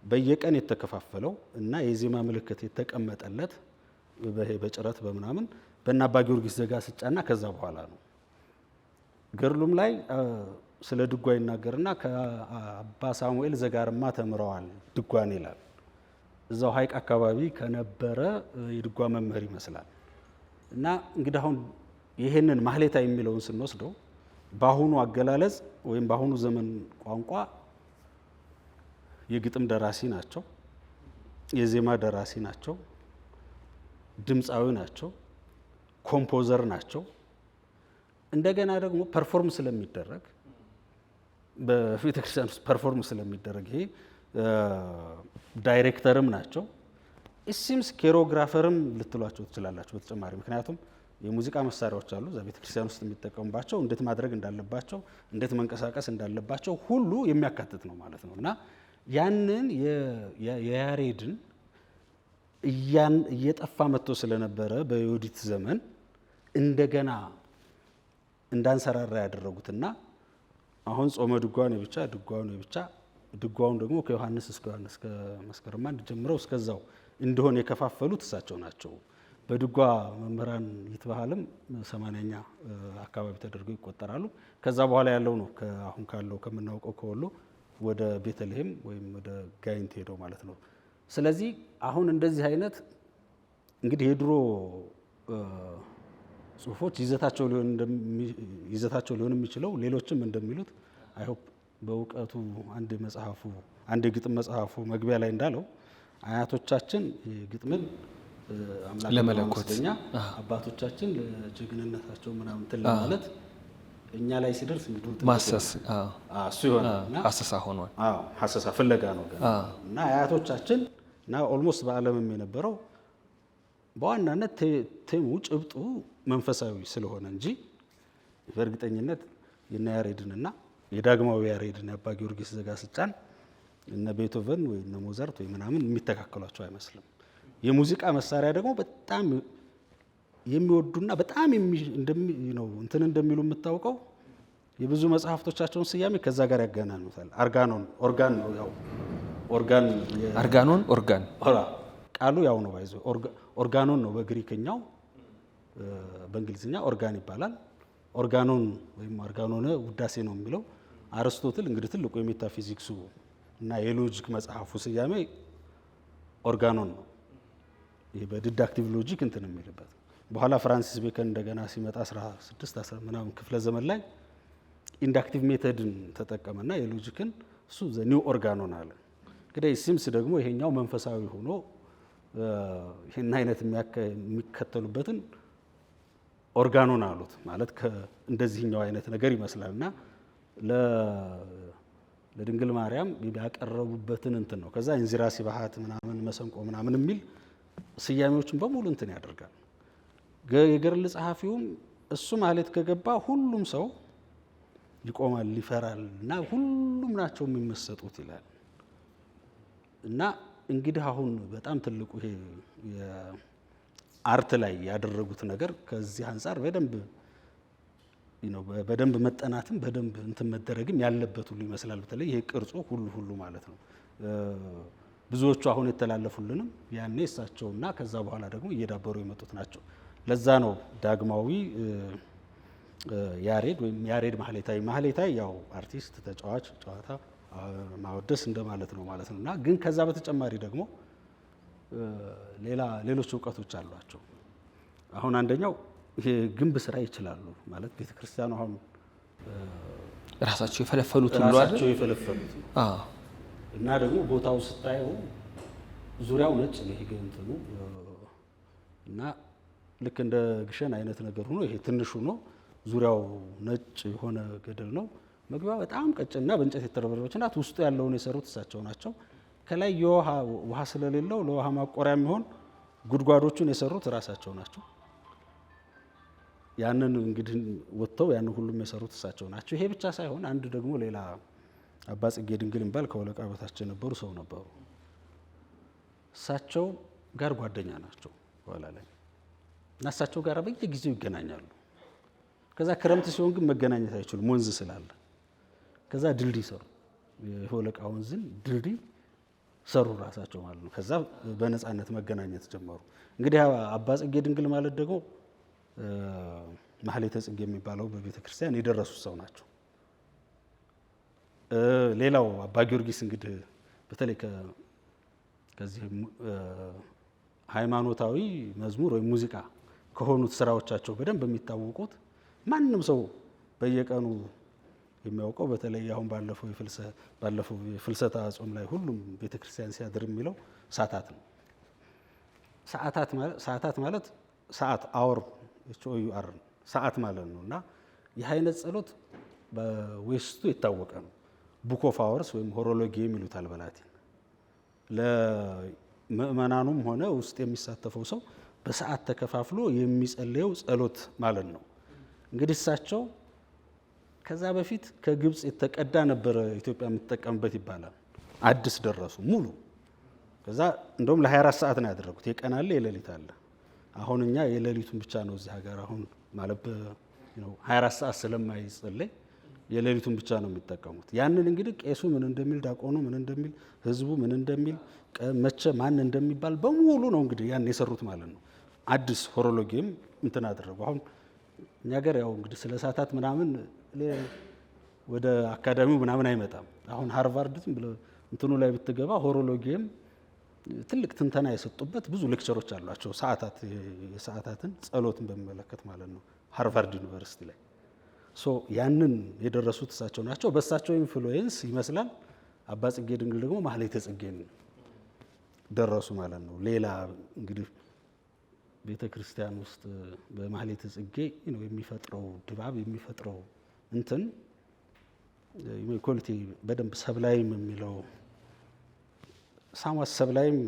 በየቀን የተከፋፈለው እና የዜማ ምልክት የተቀመጠለት በጭረት በምናምን በእነ አባ ጊዮርጊስ ዘጋስጫና ከዛ በኋላ ነው። ገድሉም ላይ ስለ ድጓ ይናገርና ከአባ ሳሙኤል ዘጋርማ ተምረዋል ድጓን ይላል። እዛው ሐይቅ አካባቢ ከነበረ የድጓ መምህር ይመስላል። እና እንግዲህ አሁን ይሄንን ማህሌታ የሚለውን ስንወስደው በአሁኑ አገላለጽ ወይም በአሁኑ ዘመን ቋንቋ የግጥም ደራሲ ናቸው፣ የዜማ ደራሲ ናቸው፣ ድምፃዊ ናቸው፣ ኮምፖዘር ናቸው። እንደገና ደግሞ ፐርፎርም ስለሚደረግ በቤተ ክርስቲያን ውስጥ ፐርፎርም ስለሚደረግ ይሄ ዳይሬክተርም ናቸው። ኢሲምስ ኬሮግራፈርም ልትሏቸው ትችላላችሁ በተጨማሪ ምክንያቱም የሙዚቃ መሳሪያዎች አሉ እዛ ቤተ ክርስቲያን ውስጥ የሚጠቀሙባቸው እንዴት ማድረግ እንዳለባቸው እንዴት መንቀሳቀስ እንዳለባቸው ሁሉ የሚያካትት ነው ማለት ነው። እና ያንን የያሬድን እየጠፋ መጥቶ ስለነበረ በዮዲት ዘመን እንደገና እንዳንሰራራ ያደረጉትና አሁን ጾመ ድጓውን የብቻ ድጓውን የብቻ ድጓውን ደግሞ ከዮሐንስ እስከ ዮሐንስ ከመስከረም አንድ ጀምረው እስከዛው እንደሆነ የከፋፈሉት እሳቸው ናቸው። በድጓ መምህራን ይትባህልም 80ኛ አካባቢ ተደርገው ይቆጠራሉ። ከዛ በኋላ ያለው ነው አሁን ካለው ከምናውቀው ከወሎ ወደ ቤተልሔም ወይም ወደ ጋይንት ሄደው ማለት ነው። ስለዚህ አሁን እንደዚህ አይነት እንግዲህ የድሮ ጽሁፎች ይዘታቸው ሊሆን የሚችለው ሌሎችም እንደሚሉት አይሆፕ በእውቀቱ አንድ የግጥም መጽሐፉ መግቢያ ላይ እንዳለው አያቶቻችን ግጥምን ለመለኮት አባቶቻችን ለጀግንነታቸው ምናምን እንትን ለማለት እኛ ላይ ሲደርስ እንግዲህ ማሰስ እሱ ይሆናልና አሰሳ ሆኗል። ሀሰሳ ፍለጋ ነው እና አያቶቻችን እና ኦልሞስት በዓለምም የነበረው በዋናነት ቴሙ ጭብጡ መንፈሳዊ ስለሆነ እንጂ በእርግጠኝነት የነ ያሬድንና የዳግማዊ ያሬድን የአባ ጊዮርጊስ ዘጋስጫን እነ ቤቶቨን ወይ እነ ሞዛርት ወይ ምናምን የሚተካከሏቸው አይመስልም። የሙዚቃ መሳሪያ ደግሞ በጣም የሚወዱና በጣም እንትን እንደሚሉ የምታውቀው የብዙ መጽሐፍቶቻቸውን ስያሜ ከዛ ጋር ያገናኙታል። ኦርጋን ነው ያው ኦርጋን ቃሉ ያው ነው ባይዞ ኦርጋኖን ነው በግሪክኛው፣ በእንግሊዝኛ ኦርጋን ይባላል። ኦርጋኖን ወይም ኦርጋኖነ ውዳሴ ነው የሚለው አርስቶትል እንግዲህ ትልቁ የሜታፊዚክሱ እና የሎጂክ መጽሐፉ ስያሜ ኦርጋኖን ነው። ይሄ በዲዳክቲቭ ሎጂክ እንትን የሚልበት በኋላ ፍራንሲስ ቤከን እንደገና ሲመጣ 16 ምናምን ክፍለ ዘመን ላይ ኢንዳክቲቭ ሜተድን ተጠቀመና የሎጂክን እሱ ዘ ኒው ኦርጋኖን አለ። እንግዲህ ሲምስ ደግሞ ይሄኛው መንፈሳዊ ሆኖ ይሄን አይነት የሚከተሉበትን ኦርጋኖን አሉት። ማለት እንደዚህኛው አይነት ነገር ይመስላልና ለድንግል ማርያም ያቀረቡበትን እንትን ነው። ከዛ እንዚራ ሲባሃት ምናምን መሰንቆ ምናምን የሚል ስያሜዎችን በሙሉ እንትን ያደርጋል። የገድል ጸሐፊውም እሱ ማለት ከገባ ሁሉም ሰው ይቆማል፣ ይፈራል እና ሁሉም ናቸው የሚመሰጡት ይላል። እና እንግዲህ አሁን በጣም ትልቁ ይሄ የአርት ላይ ያደረጉት ነገር ከዚህ አንጻር በደንብ መጠናትም በደንብ እንትን መደረግም ያለበት ሁሉ ይመስላል። በተለይ ይሄ ቅርጹ ሁሉ ማለት ነው። ብዙዎቹ አሁን የተላለፉልንም ያኔ እሳቸውና ከዛ በኋላ ደግሞ እየዳበሩ የመጡት ናቸው። ለዛ ነው ዳግማዊ ያሬድ ወይም ያሬድ ማህሌታይ ያው አርቲስት፣ ተጫዋች፣ ጨዋታ ማወደስ እንደማለት ነው ማለት ነው። እና ግን ከዛ በተጨማሪ ደግሞ ሌሎች እውቀቶች አሏቸው። አሁን አንደኛው ይሄ ግንብ ስራ ይችላሉ ማለት ቤተክርስቲያኑ አሁን ራሳቸው የፈለፈሉት ሁሉ አይደል እና ደግሞ ቦታው ስታየው ዙሪያው ነጭ ነው ይሄ እንትኑ እና ልክ እንደ ግሸን አይነት ነገር ሆኖ ይሄ ትንሽ ሆኖ ዙሪያው ነጭ የሆነ ገደል ነው። መግቢያው በጣም ቀጭንና በእንጨት የተረበረበች ናት። ውስጡ ያለውን የሰሩት እሳቸው ናቸው። ከላይ ውሃ ስለሌለው ለውሃ ማቆሪያ የሚሆን ጉድጓዶቹን የሰሩት ራሳቸው ናቸው። ያንን እንግዲህ ወጥተው ያንን ሁሉም የሰሩት እሳቸው ናቸው። ይሄ ብቻ ሳይሆን አንድ ደግሞ ሌላ አባ ጽጌ ድንግል የሚባል ከወለቃ በታች የነበሩ ሰው ነበሩ። እሳቸው ጋር ጓደኛ ናቸው ኋላ ላይ እና እሳቸው ጋር በየጊዜው ይገናኛሉ። ከዛ ክረምት ሲሆን ግን መገናኘት አይችሉም ወንዝ ስላለ። ከዛ ድልድይ ሰሩ፣ የወለቃ ወንዝን ድልድይ ሰሩ ራሳቸው ማለት ነው። ከዛ በነፃነት መገናኘት ጀመሩ። እንግዲህ አባ ጽጌ ድንግል ማለት ደግሞ ማህሌተ ጽጌ የሚባለው በቤተ ክርስቲያን የደረሱት ሰው ናቸው። ሌላው አባ ጊዮርጊስ እንግዲህ በተለይ ከዚህ ሃይማኖታዊ መዝሙር ወይም ሙዚቃ ከሆኑት ስራዎቻቸው በደንብ የሚታወቁት ማንም ሰው በየቀኑ የሚያውቀው በተለይ አሁን ባለፈው የፍልሰታ ጾም ላይ ሁሉም ቤተክርስቲያን ሲያድር የሚለው ሰዓታት ነው። ሰዓታት ማለት ሰዓት አወር HOUR ሰዓት ማለት ነው እና ይህ አይነት ጸሎት በዌስቱ የታወቀ ነው። ቡክ ኦፍ አወርስ ወይም ሆሮሎጊ የሚሉታል በላቲን። ለምእመናኑም ሆነ ውስጥ የሚሳተፈው ሰው በሰዓት ተከፋፍሎ የሚጸልየው ጸሎት ማለት ነው። እንግዲህ እሳቸው ከዛ በፊት ከግብፅ የተቀዳ ነበረ ኢትዮጵያ የምትጠቀምበት ይባላል። አዲስ ደረሱ ሙሉ። ከዛ እንደውም ለ24 ሰዓት ነው ያደረጉት። የቀን አለ የሌሊት አለ። አሁን እኛ የሌሊቱን ብቻ ነው እዚህ ሀገር አሁን ማለት 24 ሰዓት ስለማይጸለይ የሌሊቱን ብቻ ነው የሚጠቀሙት። ያንን እንግዲህ ቄሱ ምን እንደሚል፣ ዲያቆኑ ምን እንደሚል፣ ህዝቡ ምን እንደሚል፣ መቼ ማን እንደሚባል በሙሉ ነው እንግዲህ ያን የሰሩት ማለት ነው። አዲስ ሆሮሎጊም እንትን አደረጉ። አሁን እኛ ሀገር ያው እንግዲህ ስለ ሰዓታት ምናምን ወደ አካዳሚው ምናምን አይመጣም። አሁን ሃርቫርድ ዝም ብለህ እንትኑ ላይ ብትገባ ሆሮሎጊም ትልቅ ትንተና የሰጡበት ብዙ ሌክቸሮች አሏቸው። የሰዓታትን ጸሎትን በሚመለከት ማለት ነው ሃርቫርድ ዩኒቨርሲቲ ላይ። ያንን የደረሱት እሳቸው ናቸው። በእሳቸው ኢንፍሉዌንስ ይመስላል አባ ጽጌ ድንግል ደግሞ ማህሌተ ጽጌን ደረሱ ማለት ነው። ሌላ እንግዲህ ቤተ ክርስቲያን ውስጥ በማህሌተ ጽጌ የሚፈጥረው ድባብ የሚፈጥረው እንትን ኢኳሊቲ በደንብ ሰብላይም የሚለው ሳሟት ሰብላይም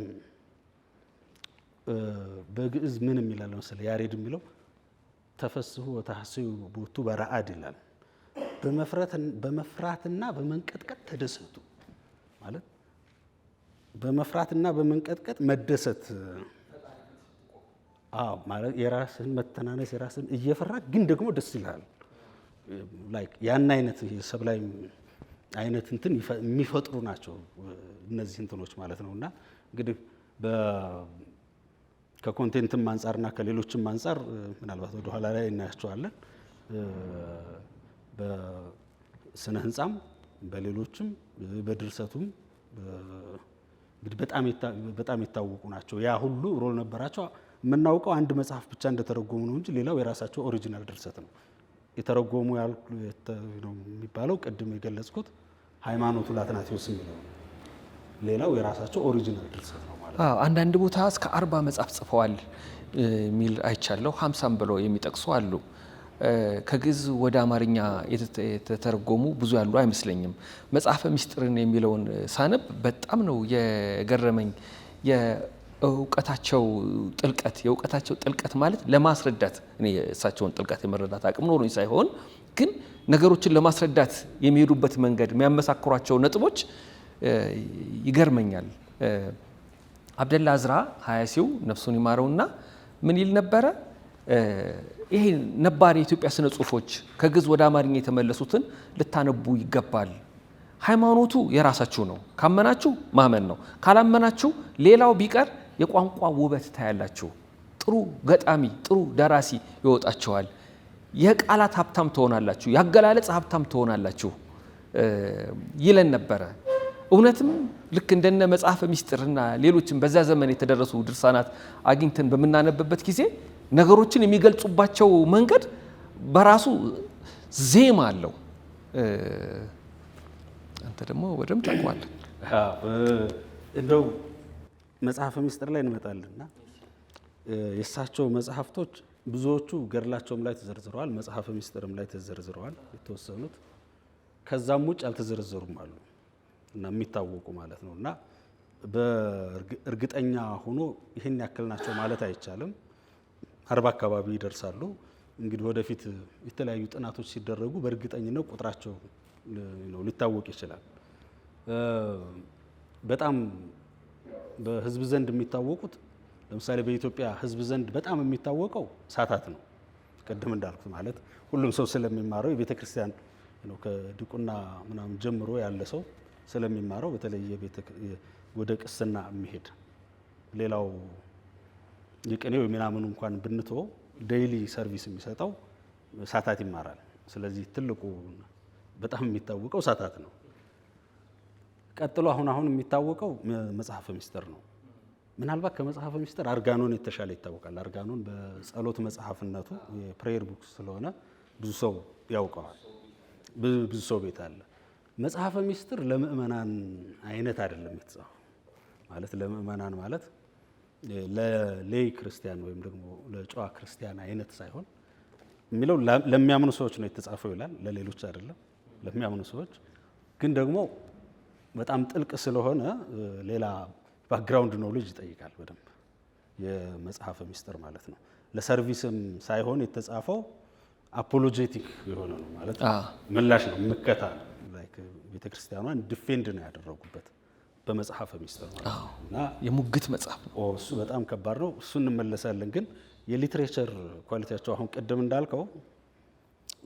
በግዕዝ ምን የሚላል መሰለህ? ያሬድ የሚለው ተፈስሑ ወተሐስዩ ቦቱ በረአድ ይላል። በመፍራትና በመንቀጥቀጥ ተደሰቱ ማለት በመፍራትና በመንቀጥቀጥ መደሰት ማለት የራስን መተናነስ የራስን እየፈራ ግን ደግሞ ደስ ይላል። ላይክ ያን አይነት የሰብላይ አይነት እንትን የሚፈጥሩ ናቸው እነዚህ እንትኖች ማለት ነው። እና እንግዲህ ከኮንቴንትም አንጻርና ከሌሎችም አንጻር ምናልባት ወደ ኋላ ላይ እናያቸዋለን። በስነ ህንጻም በሌሎችም በድርሰቱም እንግዲህ በጣም የታወቁ ናቸው። ያ ሁሉ ሮል ነበራቸው። የምናውቀው አንድ መጽሐፍ ብቻ እንደተረጎሙ ነው እንጂ ሌላው የራሳቸው ኦሪጂናል ድርሰት ነው። የተረጎሙ የሚባለው ቅድም የገለጽኩት ሃይማኖቱ ለአትናቴዎስ የሚለው ሌላው የራሳቸው ኦሪጂናል ድርሰት ነው ማለት ነው። አንዳንድ ቦታ እስከ 40 መጽሐፍ ጽፈዋል የሚል አይቻለሁ። 50 ብለው የሚጠቅሱ አሉ። ከግዕዝ ወደ አማርኛ የተተረጎሙ ብዙ ያሉ አይመስለኝም። መጽሐፈ ምስጢርን የሚለውን ሳነብ በጣም ነው የገረመኝ። የእውቀታቸው ጥልቀት ማለት ለማስረዳት እኔ እሳቸውን ጥልቀት የመረዳት አቅም ኖሮኝ ሳይሆን ግን ነገሮችን ለማስረዳት የሚሄዱበት መንገድ የሚያመሳክሯቸው ነጥቦች ይገርመኛል። አብደላ አዝራ ሀያሲው ነፍሱን ይማረውና ምን ይል ነበረ? ይሄ ነባር የኢትዮጵያ ስነ ጽሁፎች ከግዕዝ ወደ አማርኛ የተመለሱትን ልታነቡ ይገባል። ሃይማኖቱ የራሳችሁ ነው። ካመናችሁ ማመን ነው። ካላመናችሁ ሌላው ቢቀር የቋንቋ ውበት ታያላችሁ። ጥሩ ገጣሚ፣ ጥሩ ደራሲ ይወጣችኋል። የቃላት ሀብታም ትሆናላችሁ። ያገላለጽ ሀብታም ትሆናላችሁ ይለን ነበረ። እውነትም ልክ እንደነ መጽሐፈ ምስጢርና ሌሎችም በዛ ዘመን የተደረሱ ድርሳናት አግኝተን በምናነብበት ጊዜ ነገሮችን የሚገልጹባቸው መንገድ በራሱ ዜማ አለው። አንተ ደግሞ በደምብ ታውቀዋለህ። እንደው መጽሐፈ ምስጢር ላይ እንመጣለንና የእሳቸው መጽሐፍቶች ብዙዎቹ ገድላቸውም ላይ ተዘርዝረዋል፣ መጽሐፈ ምስጢርም ላይ ተዘርዝረዋል የተወሰኑት። ከዛም ውጭ ያልተዘረዘሩም አሉ እና የሚታወቁ ማለት ነው። እና በእርግጠኛ ሆኖ ይህን ያክል ናቸው ማለት አይቻልም። 40 አካባቢ ይደርሳሉ። እንግዲህ ወደፊት የተለያዩ ጥናቶች ሲደረጉ በእርግጠኝነት ቁጥራቸው ሊታወቅ ይችላል። በጣም በህዝብ ዘንድ የሚታወቁት ለምሳሌ በኢትዮጵያ ህዝብ ዘንድ በጣም የሚታወቀው ሳታት ነው። ቅድም እንዳልኩት ማለት ሁሉም ሰው ስለሚማረው የቤተ ክርስቲያን ከድቁና ምናምን ጀምሮ ያለ ሰው ስለሚማረው በተለይ ወደ ቅስና የሚሄድ ሌላው የቅኔው ምናምን እንኳን ብንተው ዴይሊ ሰርቪስ የሚሰጠው ሳታት ይማራል። ስለዚህ ትልቁ በጣም የሚታወቀው ሳታት ነው። ቀጥሎ አሁን የሚታወቀው መጽሐፈ ምስጢር ነው። ምናልባት ከመጽሐፈ ምስጢር አርጋኖን የተሻለ ይታወቃል። አርጋኖን በጸሎት መጽሐፍነቱ የፕሬየር ቡክ ስለሆነ ብዙ ሰው ያውቀዋል፣ ብዙ ሰው ቤት አለ። መጽሐፈ ምስጢር ለምእመናን አይነት አይደለም የተጻፈው። ማለት ለምእመናን ማለት ለሌይ ክርስቲያን ወይም ደግሞ ለጨዋ ክርስቲያን አይነት ሳይሆን የሚለው ለሚያምኑ ሰዎች ነው የተጻፈው ይላል። ለሌሎች አይደለም፣ ለሚያምኑ ሰዎች ግን ደግሞ በጣም ጥልቅ ስለሆነ ሌላ ባክግራውንድ ኖሌጅ ይጠይቃል በደንብ የመጽሐፈ ምስጢር ማለት ነው። ለሰርቪስም ሳይሆን የተጻፈው አፖሎጄቲክ የሆነ ነው ማለት ምላሽ ነው፣ ምከታ ላይክ ቤተክርስቲያኗን ዲፌንድ ነው ያደረጉበት በመጽሐፈ ምስጢር ማለት ነው። እና የሙግት መጽሐፍ ነው። እሱ በጣም ከባድ ነው። እሱ እንመለሳለን። ግን የሊትሬቸር ኳሊቲያቸው አሁን ቅድም እንዳልከው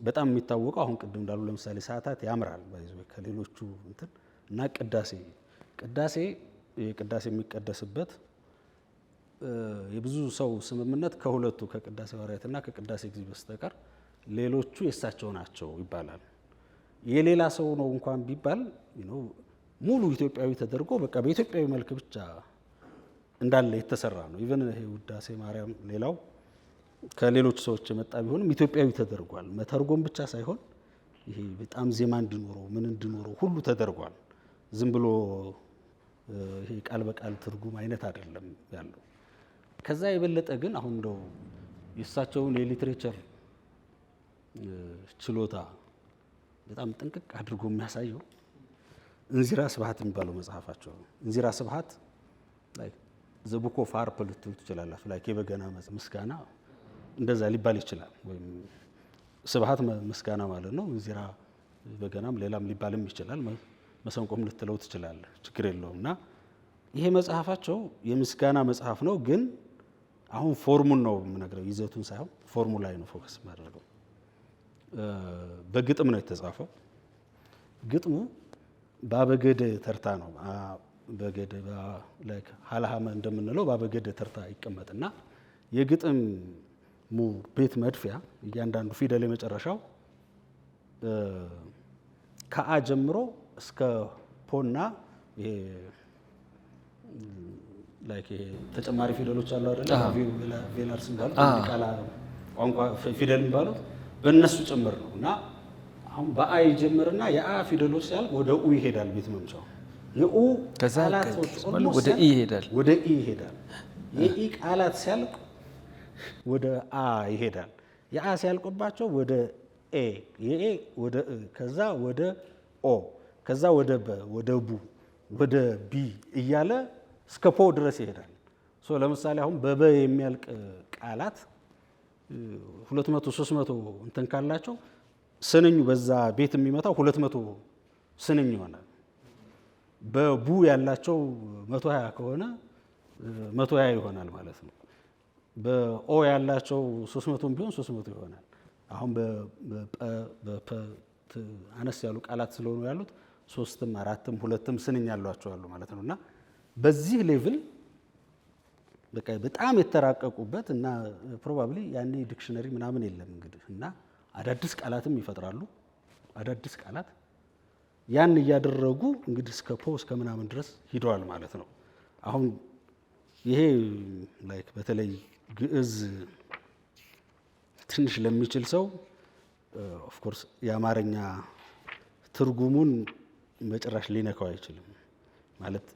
በጣም የሚታወቀው አሁን ቅድም እንዳሉ ለምሳሌ ሰዓታት ያምራል ከሌሎቹ እንትን እና ቅዳሴ የሚቀደስበት የብዙ ሰው ስምምነት ከሁለቱ ከቅዳሴ ሐዋርያትና ከቅዳሴ ጊዜ በስተቀር ሌሎቹ የእሳቸው ናቸው ይባላል። የሌላ ሰው ነው እንኳን ቢባል ሙሉ ኢትዮጵያዊ ተደርጎ በቃ በኢትዮጵያዊ መልክ ብቻ እንዳለ የተሰራ ነው። ኢቨን ይሄ ውዳሴ ማርያም ሌላው ከሌሎች ሰዎች የመጣ ቢሆንም ኢትዮጵያዊ ተደርጓል። መተርጎም ብቻ ሳይሆን ይሄ በጣም ዜማ እንዲኖረው ምን እንዲኖረው ሁሉ ተደርጓል። ዝም ብሎ ይሄ ቃል በቃል ትርጉም አይነት አይደለም ያለው። ከዛ የበለጠ ግን አሁን እንደው የእሳቸውን የሊትሬቸር ችሎታ በጣም ጥንቅቅ አድርጎ የሚያሳየው እንዚራ ስብሐት የሚባለው መጽሐፋቸው ነው። እንዚራ ስብሐት ዘ ቡክ ኦፍ ሃርፕ ልትሉ ትችላላችሁ። ላይክ የበገና ምስጋና እንደዛ ሊባል ይችላል። ወይም ስብሐት ምስጋና ማለት ነው። እንዚራ በገናም ሌላም ሊባልም ይችላል። መሰንቆም ልትለው ትችላለህ፣ ችግር የለውም። እና ይሄ መጽሐፋቸው የምስጋና መጽሐፍ ነው። ግን አሁን ፎርሙን ነው የምነግረው፣ ይዘቱን ሳይሆን ፎርሙ ላይ ነው ፎከስ የማደርገው። በግጥም ነው የተጻፈው። ግጥሙ በአበገደ ተርታ ነው። በገደ ላይክ ሀለሃመ እንደምንለው በአበገደ ተርታ ይቀመጥና የግጥሙ ቤት መድፊያ እያንዳንዱ ፊደል የመጨረሻው ከአ ጀምሮ እስከ ፖና ይሄ ላይክ ይሄ ተጨማሪ ፊደሎች አሉ አይደል? ቬላርስ ባሉት ቃላ ቋንቋ ፊደል ባሉት በእነሱ ጭምር ነው። እና አሁን በአ ይጀምርና የአ ፊደሎች ሲያልቅ ወደ ኡ ይሄዳል ቤት መምጫው። የኡ ቃላቶች ወደ ኢ ይሄዳል። የኢ ቃላት ሲያልቅ ወደ አ ይሄዳል። የአ ሲያልቅባቸው ወደ ኤ፣ የኤ ወደ እ፣ ከዛ ወደ ኦ፣ ከዛ ወደ በ፣ ወደ ቡ፣ ወደ ቢ እያለ እስከ ፖ ድረስ ይሄዳል። ለምሳሌ አሁን በበ የሚያልቅ ቃላት 200 300 እንትን ካላቸው ስንኙ በዛ ቤት የሚመታው 200 ስንኝ ይሆናል። በቡ ያላቸው 120 ከሆነ 120 ይሆናል ማለት ነው። በኦ ያላቸው 300 ቢሆን 300 ይሆናል። አሁን በፐ አነስ ያሉ ቃላት ስለሆኑ ያሉት 3ም 4ም 2ም ስንኝ ያሏቸው አሉ ማለት ነው። እና በዚህ ሌቭል በቃ በጣም የተራቀቁበት እና ፕሮባብሊ ያኔ ዲክሽነሪ ምናምን የለም እንግዲህ እና አዳዲስ ቃላትም ይፈጥራሉ። አዳዲስ ቃላት ያን እያደረጉ እንግዲህ እስከ ፖ እስከ ምናምን ድረስ ሂደዋል ማለት ነው። አሁን ይሄ ላይክ በተለይ ግዕዝ ትንሽ ለሚችል ሰው ኦፍ ኮርስ የአማርኛ ትርጉሙን በጭራሽ ሊነካው አይችልም። ማለት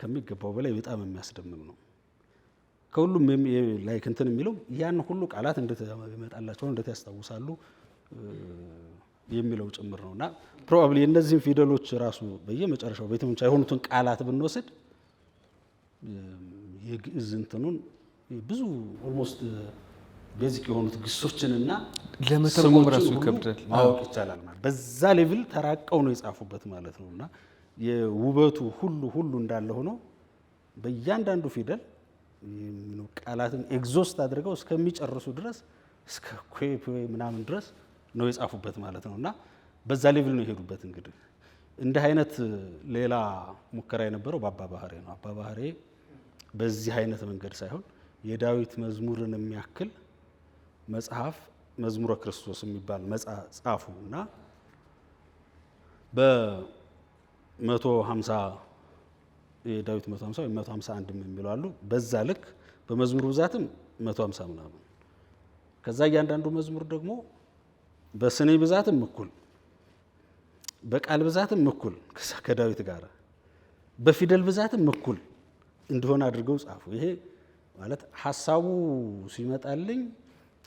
ከሚገባው በላይ በጣም የሚያስደምም ነው። ከሁሉም ላይክ እንትን የሚለው ያን ሁሉ ቃላት እንዴት ይመጣላቸው እንዴት ያስታውሳሉ የሚለው ጭምር ነውና ፕሮባብሊ እነዚህን ፊደሎች ራሱ በየመጨረሻው ቤተመንጫ የሆኑትን ቃላት ብንወስድ የግዕዝ እንትኑን ብዙ ኦልሞስት ቤዚክ የሆኑት ግሶችንና ለመተርጎም ራሱ ይከብዳል ማወቅ ይቻላል ማለት በዛ ሌቭል ተራቀው ነው የጻፉበት ማለት ነውና የውበቱ ሁሉ እንዳለ ሆኖ በእያንዳንዱ ፊደል ቃላትን ኤግዞስት አድርገው እስከሚጨርሱ ድረስ እስከ ኩዌ ምናምን ድረስ ነው የጻፉበት ማለት ነውና በዛ ሌቭል ነው የሄዱበት። እንግዲህ እንደ አይነት ሌላ ሙከራ የነበረው በአባ ባህሬ ነው። አባ ባህሬ በዚህ አይነት መንገድ ሳይሆን የዳዊት መዝሙርን የሚያክል መጽሐፍ መዝሙረ ክርስቶስ የሚባል መጽሐፍ ጻፉና በ150 የዳዊት 150 ወይ 151 የሚሉ አሉ። በዛ ልክ በመዝሙር ብዛትም 150 ምናምን ከዛ እያንዳንዱ መዝሙር ደግሞ በስኔ ብዛትም እኩል በቃል ብዛትም እኩል ከዳዊት ጋር በፊደል ብዛትም እኩል እንደሆነ አድርገው ጻፉ። ይሄ ማለት ሐሳቡ ሲመጣልኝ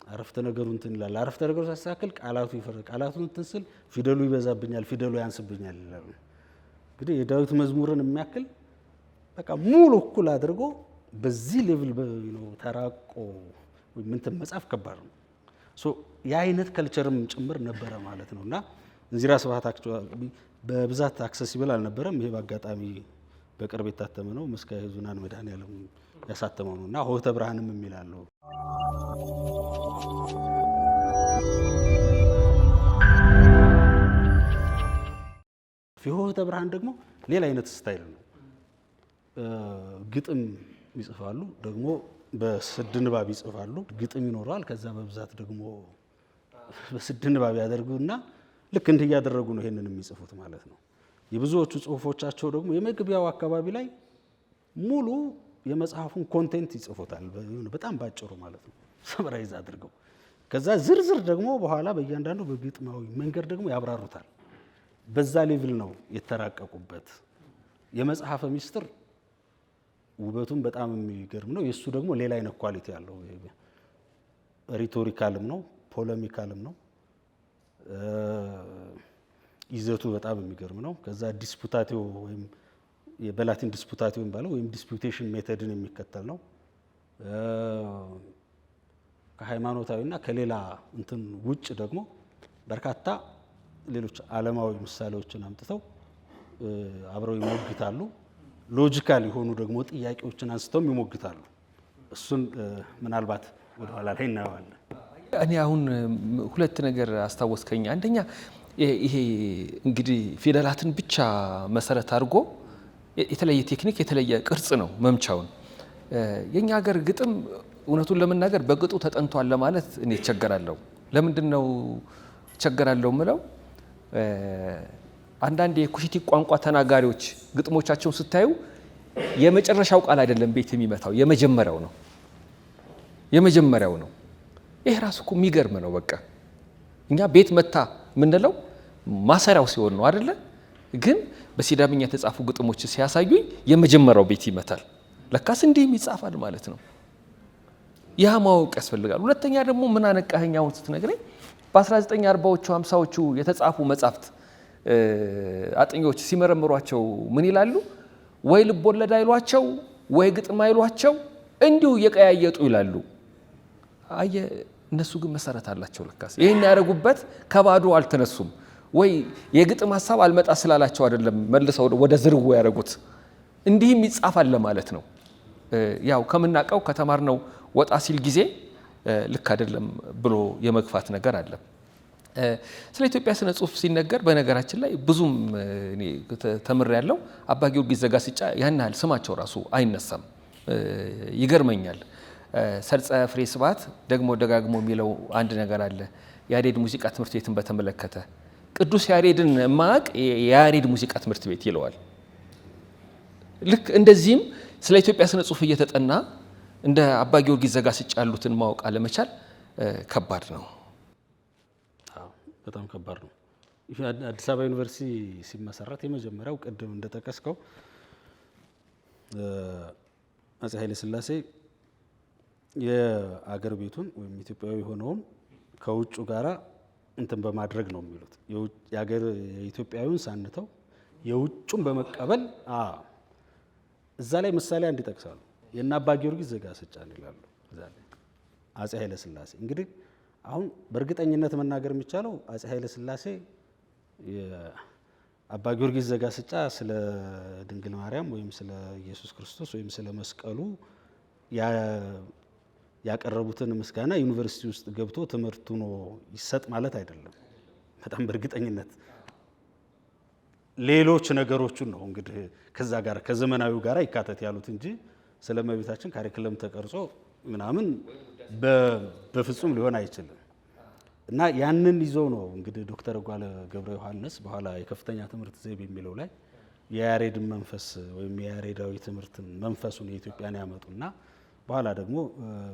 አረፍተ ነገሩ እንትን ይላል። አረፍተ ነገሩ ሲያስተካክል ቃላቱ ይፈረቅ፣ ቃላቱን እንትን ስል ፊደሉ ይበዛብኛል፣ ፊደሉ ያንስብኛል ይላል። እንግዲህ የዳዊት መዝሙርን የሚያክል በቃ ሙሉ እኩል አድርጎ በዚህ ሌቭል ነው ተራቆ እንትን መጻፍ ከባድ ነው። ሶ የአይነት ከልቸርም ጭምር ነበረ ማለት ነውና እንዚራ ስብሐት በብዛት አክሰሲብል አልነበረም። ይሄ በአጋጣሚ በቅርብ የታተመ ነው። ምስካየ ኅዙናን መድኃኔዓለም ያሳተመው ነውና ሆህተ ብርሃንም የሚላለው ሆህተ ብርሃን ደግሞ ሌላ አይነት ስታይል ነው። ግጥም ይጽፋሉ፣ ደግሞ በስድ ንባብ ይጽፋሉ። ግጥም ይኖረዋል። ከዛ በብዛት ደግሞ በስድ ንባብ ያደርጉና ልክ እንዲህ እያደረጉ ነው ይሄንን የሚጽፉት ማለት ነው። የብዙዎቹ ጽሁፎቻቸው ደግሞ የመግቢያው አካባቢ ላይ ሙሉ የመጽሐፉን ኮንቴንት ይጽፉታል፣ በጣም ባጭሩ ማለት ነው ሰምራይዝ አድርገው። ከዛ ዝርዝር ደግሞ በኋላ በእያንዳንዱ በግጥማዊ መንገድ ደግሞ ያብራሩታል። በዛ ሌቭል ነው የተራቀቁበት። የመጽሐፈ ሚስጥር ውበቱን በጣም የሚገርም ነው። የእሱ ደግሞ ሌላ አይነት ኳሊቲ ያለው ሪቶሪካልም ነው፣ ፖለሚካልም ነው። ይዘቱ በጣም የሚገርም ነው። ከዛ ዲስፑታቲቭ ወይም በላቲን ዲስፑታቲቭ የሚባለው ወይም ዲስፑቴሽን ሜተድን የሚከተል ነው። ከሃይማኖታዊና ከሌላ እንትን ውጭ ደግሞ በርካታ ሌሎች ዓለማዊ ምሳሌዎችን አምጥተው አብረው ይሞግታሉ። ሎጂካል የሆኑ ደግሞ ጥያቄዎችን አንስተው ይሞግታሉ። እሱን ምናልባት ወደ ኋላ ላይ እናየዋለን። እኔ አሁን ሁለት ነገር አስታወስከኝ። አንደኛ ይሄ እንግዲህ ፊደላትን ብቻ መሰረት አድርጎ የተለየ ቴክኒክ የተለየ ቅርጽ ነው መምቻውን። የኛ ሀገር ግጥም እውነቱን ለመናገር በቅጡ ተጠንቷል ለማለት እኔ እቸገራለሁ። ለምንድን ነው እቸገራለሁ ምለው? አንዳንድ የኩሽቲክ ቋንቋ ተናጋሪዎች ግጥሞቻቸውን ስታዩ የመጨረሻው ቃል አይደለም ቤት የሚመታው የመጀመሪያው ነው። ይሄ ራሱ እኮ የሚገርም ነው። በቃ እኛ ቤት መታ የምንለው ማሰሪያው ሲሆን ነው አይደለ? ግን በሲዳምኛ የተጻፉ ግጥሞች ሲያሳዩኝ የመጀመሪያው ቤት ይመታል። ለካስ እንዲህም ይጻፋል ማለት ነው። ያ ማወቅ ያስፈልጋል። ሁለተኛ ደግሞ ምን አነቃኸኝ አሁን ስትነግረኝ በ1940ዎቹ 50ዎቹ የተጻፉ መጻሕፍት አጥኞች ሲመረምሯቸው ምን ይላሉ? ወይ ልቦለድ አይሏቸው ወይ ግጥም አይሏቸው እንዲሁ እየቀያየጡ ይላሉ። አየ እነሱ ግን መሰረት አላቸው። ለካስ ይሄን ያደረጉበት ከባዶ አልተነሱም። ወይ የግጥም ሀሳብ አልመጣ ስላላቸው አይደለም መልሰው ወደ ዝርው ያደረጉት። እንዲህም ይጻፋል ለማለት ነው። ያው ከምናውቀው ከተማርነው ወጣ ሲል ጊዜ ልክ አይደለም ብሎ የመግፋት ነገር አለ። ስለ ኢትዮጵያ ስነ ጽሁፍ ሲነገር በነገራችን ላይ ብዙም ተምር ያለው አባ ጊዮርጊስ ዘጋስጫ ያን ያህል ስማቸው ራሱ አይነሳም። ይገርመኛል። ሰርጸ ፍሬ ስብሐት ደግሞ ደጋግሞ የሚለው አንድ ነገር አለ። የያሬድ ሙዚቃ ትምህርት ቤትን በተመለከተ ቅዱስ ያሬድን ማቅ የያሬድ ሙዚቃ ትምህርት ቤት ይለዋል። ልክ እንደዚህም ስለ ኢትዮጵያ ስነ ጽሁፍ እየተጠና እንደ አባ ጊዮርጊስ ዘጋስጫ ያሉትን ማወቅ አለመቻል ከባድ ነው። በጣም ከባድ ነው። አዲስ አበባ ዩኒቨርሲቲ ሲመሰረት የመጀመሪያው ቅድም እንደጠቀስከው አፄ ኃይለ ሥላሴ የአገር ቤቱን ወይም ኢትዮጵያዊ የሆነውን ከውጩ ጋራ እንትን በማድረግ ነው የሚሉት። የኢትዮጵያዊውን ሳንተው የውጩን በመቀበል እዛ ላይ ምሳሌ አንድ ይጠቅሳሉ። የእነ አባ ጊዮርጊስ ዘጋስጫን ይላሉ። እዛ ላይ አፄ ኃይለ ሥላሴ እንግዲህ አሁን በእርግጠኝነት መናገር የሚቻለው አፄ ኃይለ ሥላሴ አባ ጊዮርጊስ ዘጋስጫ ስለ ድንግል ማርያም ወይም ስለ ኢየሱስ ክርስቶስ ወይም ስለ መስቀሉ ያቀረቡትን ምስጋና ዩኒቨርሲቲ ውስጥ ገብቶ ትምህርት ሆኖ ይሰጥ ማለት አይደለም። በጣም በእርግጠኝነት ሌሎች ነገሮችን ነው እንግዲህ ከዛ ጋር ከዘመናዊው ጋር ይካተት ያሉት እንጂ ስለ እመቤታችን ካሪክለም ተቀርጾ ምናምን በፍጹም ሊሆን አይችልም። እና ያንን ይዘው ነው እንግዲህ ዶክተር ጓለ ገብረ ዮሐንስ በኋላ የከፍተኛ ትምህርት ዘይቤ የሚለው ላይ የያሬድን መንፈስ ወይም የያሬዳዊ ትምህርትን መንፈሱን የኢትዮጵያን ያመጡና በኋላ ደግሞ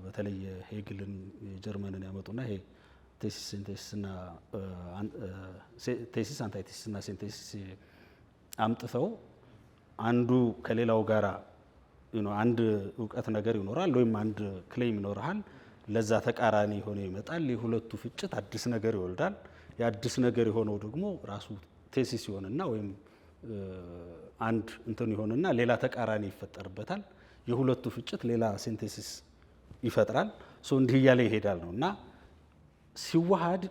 በተለይ ሄግልን የጀርመንን ያመጡና ይሄ ቴሲስ አንታይቴሲስና ሲንቴሲስ አምጥተው አንዱ ከሌላው ጋራ አንድ እውቀት ነገር ይኖራል ወይም አንድ ክሌም ይኖርሃል፣ ለዛ ተቃራኒ ሆኖ ይመጣል። የሁለቱ ፍጭት አዲስ ነገር ይወልዳል። የአዲስ ነገር የሆነው ደግሞ ራሱ ቴሲስ ይሆንና ወይም አንድ እንትን ይሆንና ሌላ ተቃራኒ ይፈጠርበታል። የሁለቱ ፍጭት ሌላ ሲንቴሲስ ይፈጥራል። እንዲህ እያለ ይሄዳል ነው እና ሲዋሃድ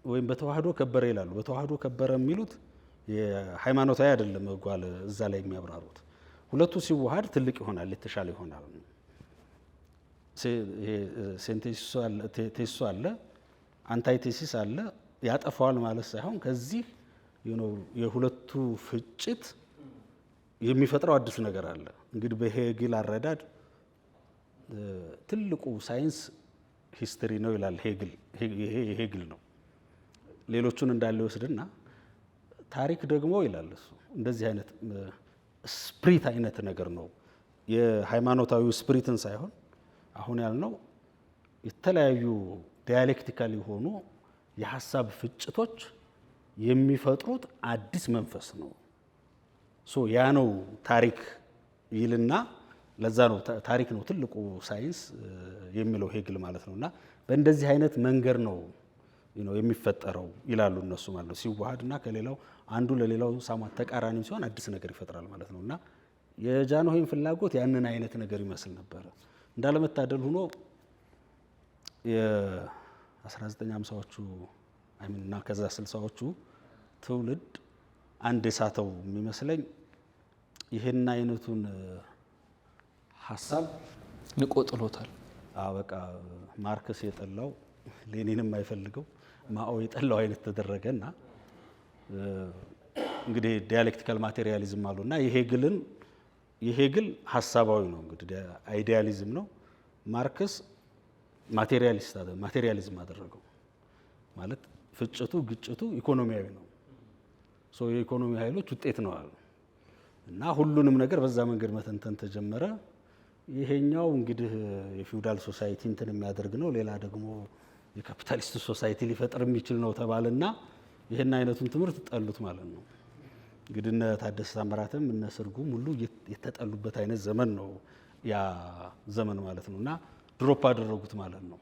ወይም በተዋህዶ ከበረ ይላሉ። በተዋህዶ ከበረ የሚሉት የሃይማኖታዊ አይደለም ጓለ እዛ ላይ የሚያብራሩት ሁለቱ ሲዋሃድ ትልቅ ይሆናል፣ የተሻለ ይሆናል። ቴሲሱ አለ፣ አንታይቴሲስ አለ። ያጠፋዋል ማለት ሳይሆን ከዚህ የሁለቱ ፍጭት የሚፈጥረው አዲስ ነገር አለ። እንግዲህ በሄግል አረዳድ ትልቁ ሳይንስ ሂስትሪ ነው ይላል ሄግል። ይሄ የሄግል ነው። ሌሎቹን እንዳለ ይወስድና ታሪክ ደግሞ ይላል እሱ እንደዚህ አይነት ስፕሪት አይነት ነገር ነው። የሃይማኖታዊ ስፕሪትን ሳይሆን አሁን ያልነው የተለያዩ ዲያሌክቲካል የሆኑ የሀሳብ ፍጭቶች የሚፈጥሩት አዲስ መንፈስ ነው። ያ ነው ታሪክ ይልና ለዛ ነው ታሪክ ነው ትልቁ ሳይንስ የሚለው ሄግል ማለት ነው። እና በእንደዚህ አይነት መንገድ ነው የሚፈጠረው ይላሉ እነሱ ማለት ነው። ሲዋሃድና ከሌላው አንዱ ለሌላው ሳማት ተቃራኒ ሲሆን አዲስ ነገር ይፈጥራል ማለት ነው። እና የጃንሆይም ፍላጎት ያንን አይነት ነገር ይመስል ነበረ። እንዳለመታደል ሆኖ የ1950ዎቹ እና ከዛ 60ዎቹ ትውልድ አንድ የሳተው የሚመስለኝ ይሄን አይነቱን ሀሳብ ንቆ ጥሎታል። በቃ ማርክስ የጠላው ሌኒንም አይፈልገው ማኦ የጠላው አይነት ተደረገና እንግዲህ ዲያሌክቲካል ማቴሪያሊዝም አሉና የሄግል ሀሳባዊ ነው እንግዲህ አይዲያሊዝም ነው። ማርክስ ማቴሪያሊዝም አደረገው ማለት ፍጭቱ ግጭቱ ኢኮኖሚያዊ ነው። የኢኮኖሚ ኃይሎች ውጤት ነው አሉ እና ሁሉንም ነገር በዛ መንገድ መተንተን ተጀመረ። ይሄኛው እንግዲህ የፊውዳል ሶሳይቲ እንትን የሚያደርግ ነው፣ ሌላ ደግሞ የካፒታሊስት ሶሳይቲ ሊፈጥር የሚችል ነው ተባለና ይሄን አይነቱን ትምህርት ጠሉት ማለት ነው። እንግዲህ እነ ታደሰ ታምራትም እነ ስርጉም ሁሉ የተጠሉበት አይነት ዘመን ነው ያ ዘመን ማለት ነው። እና ድሮፕ አደረጉት ማለት ነው።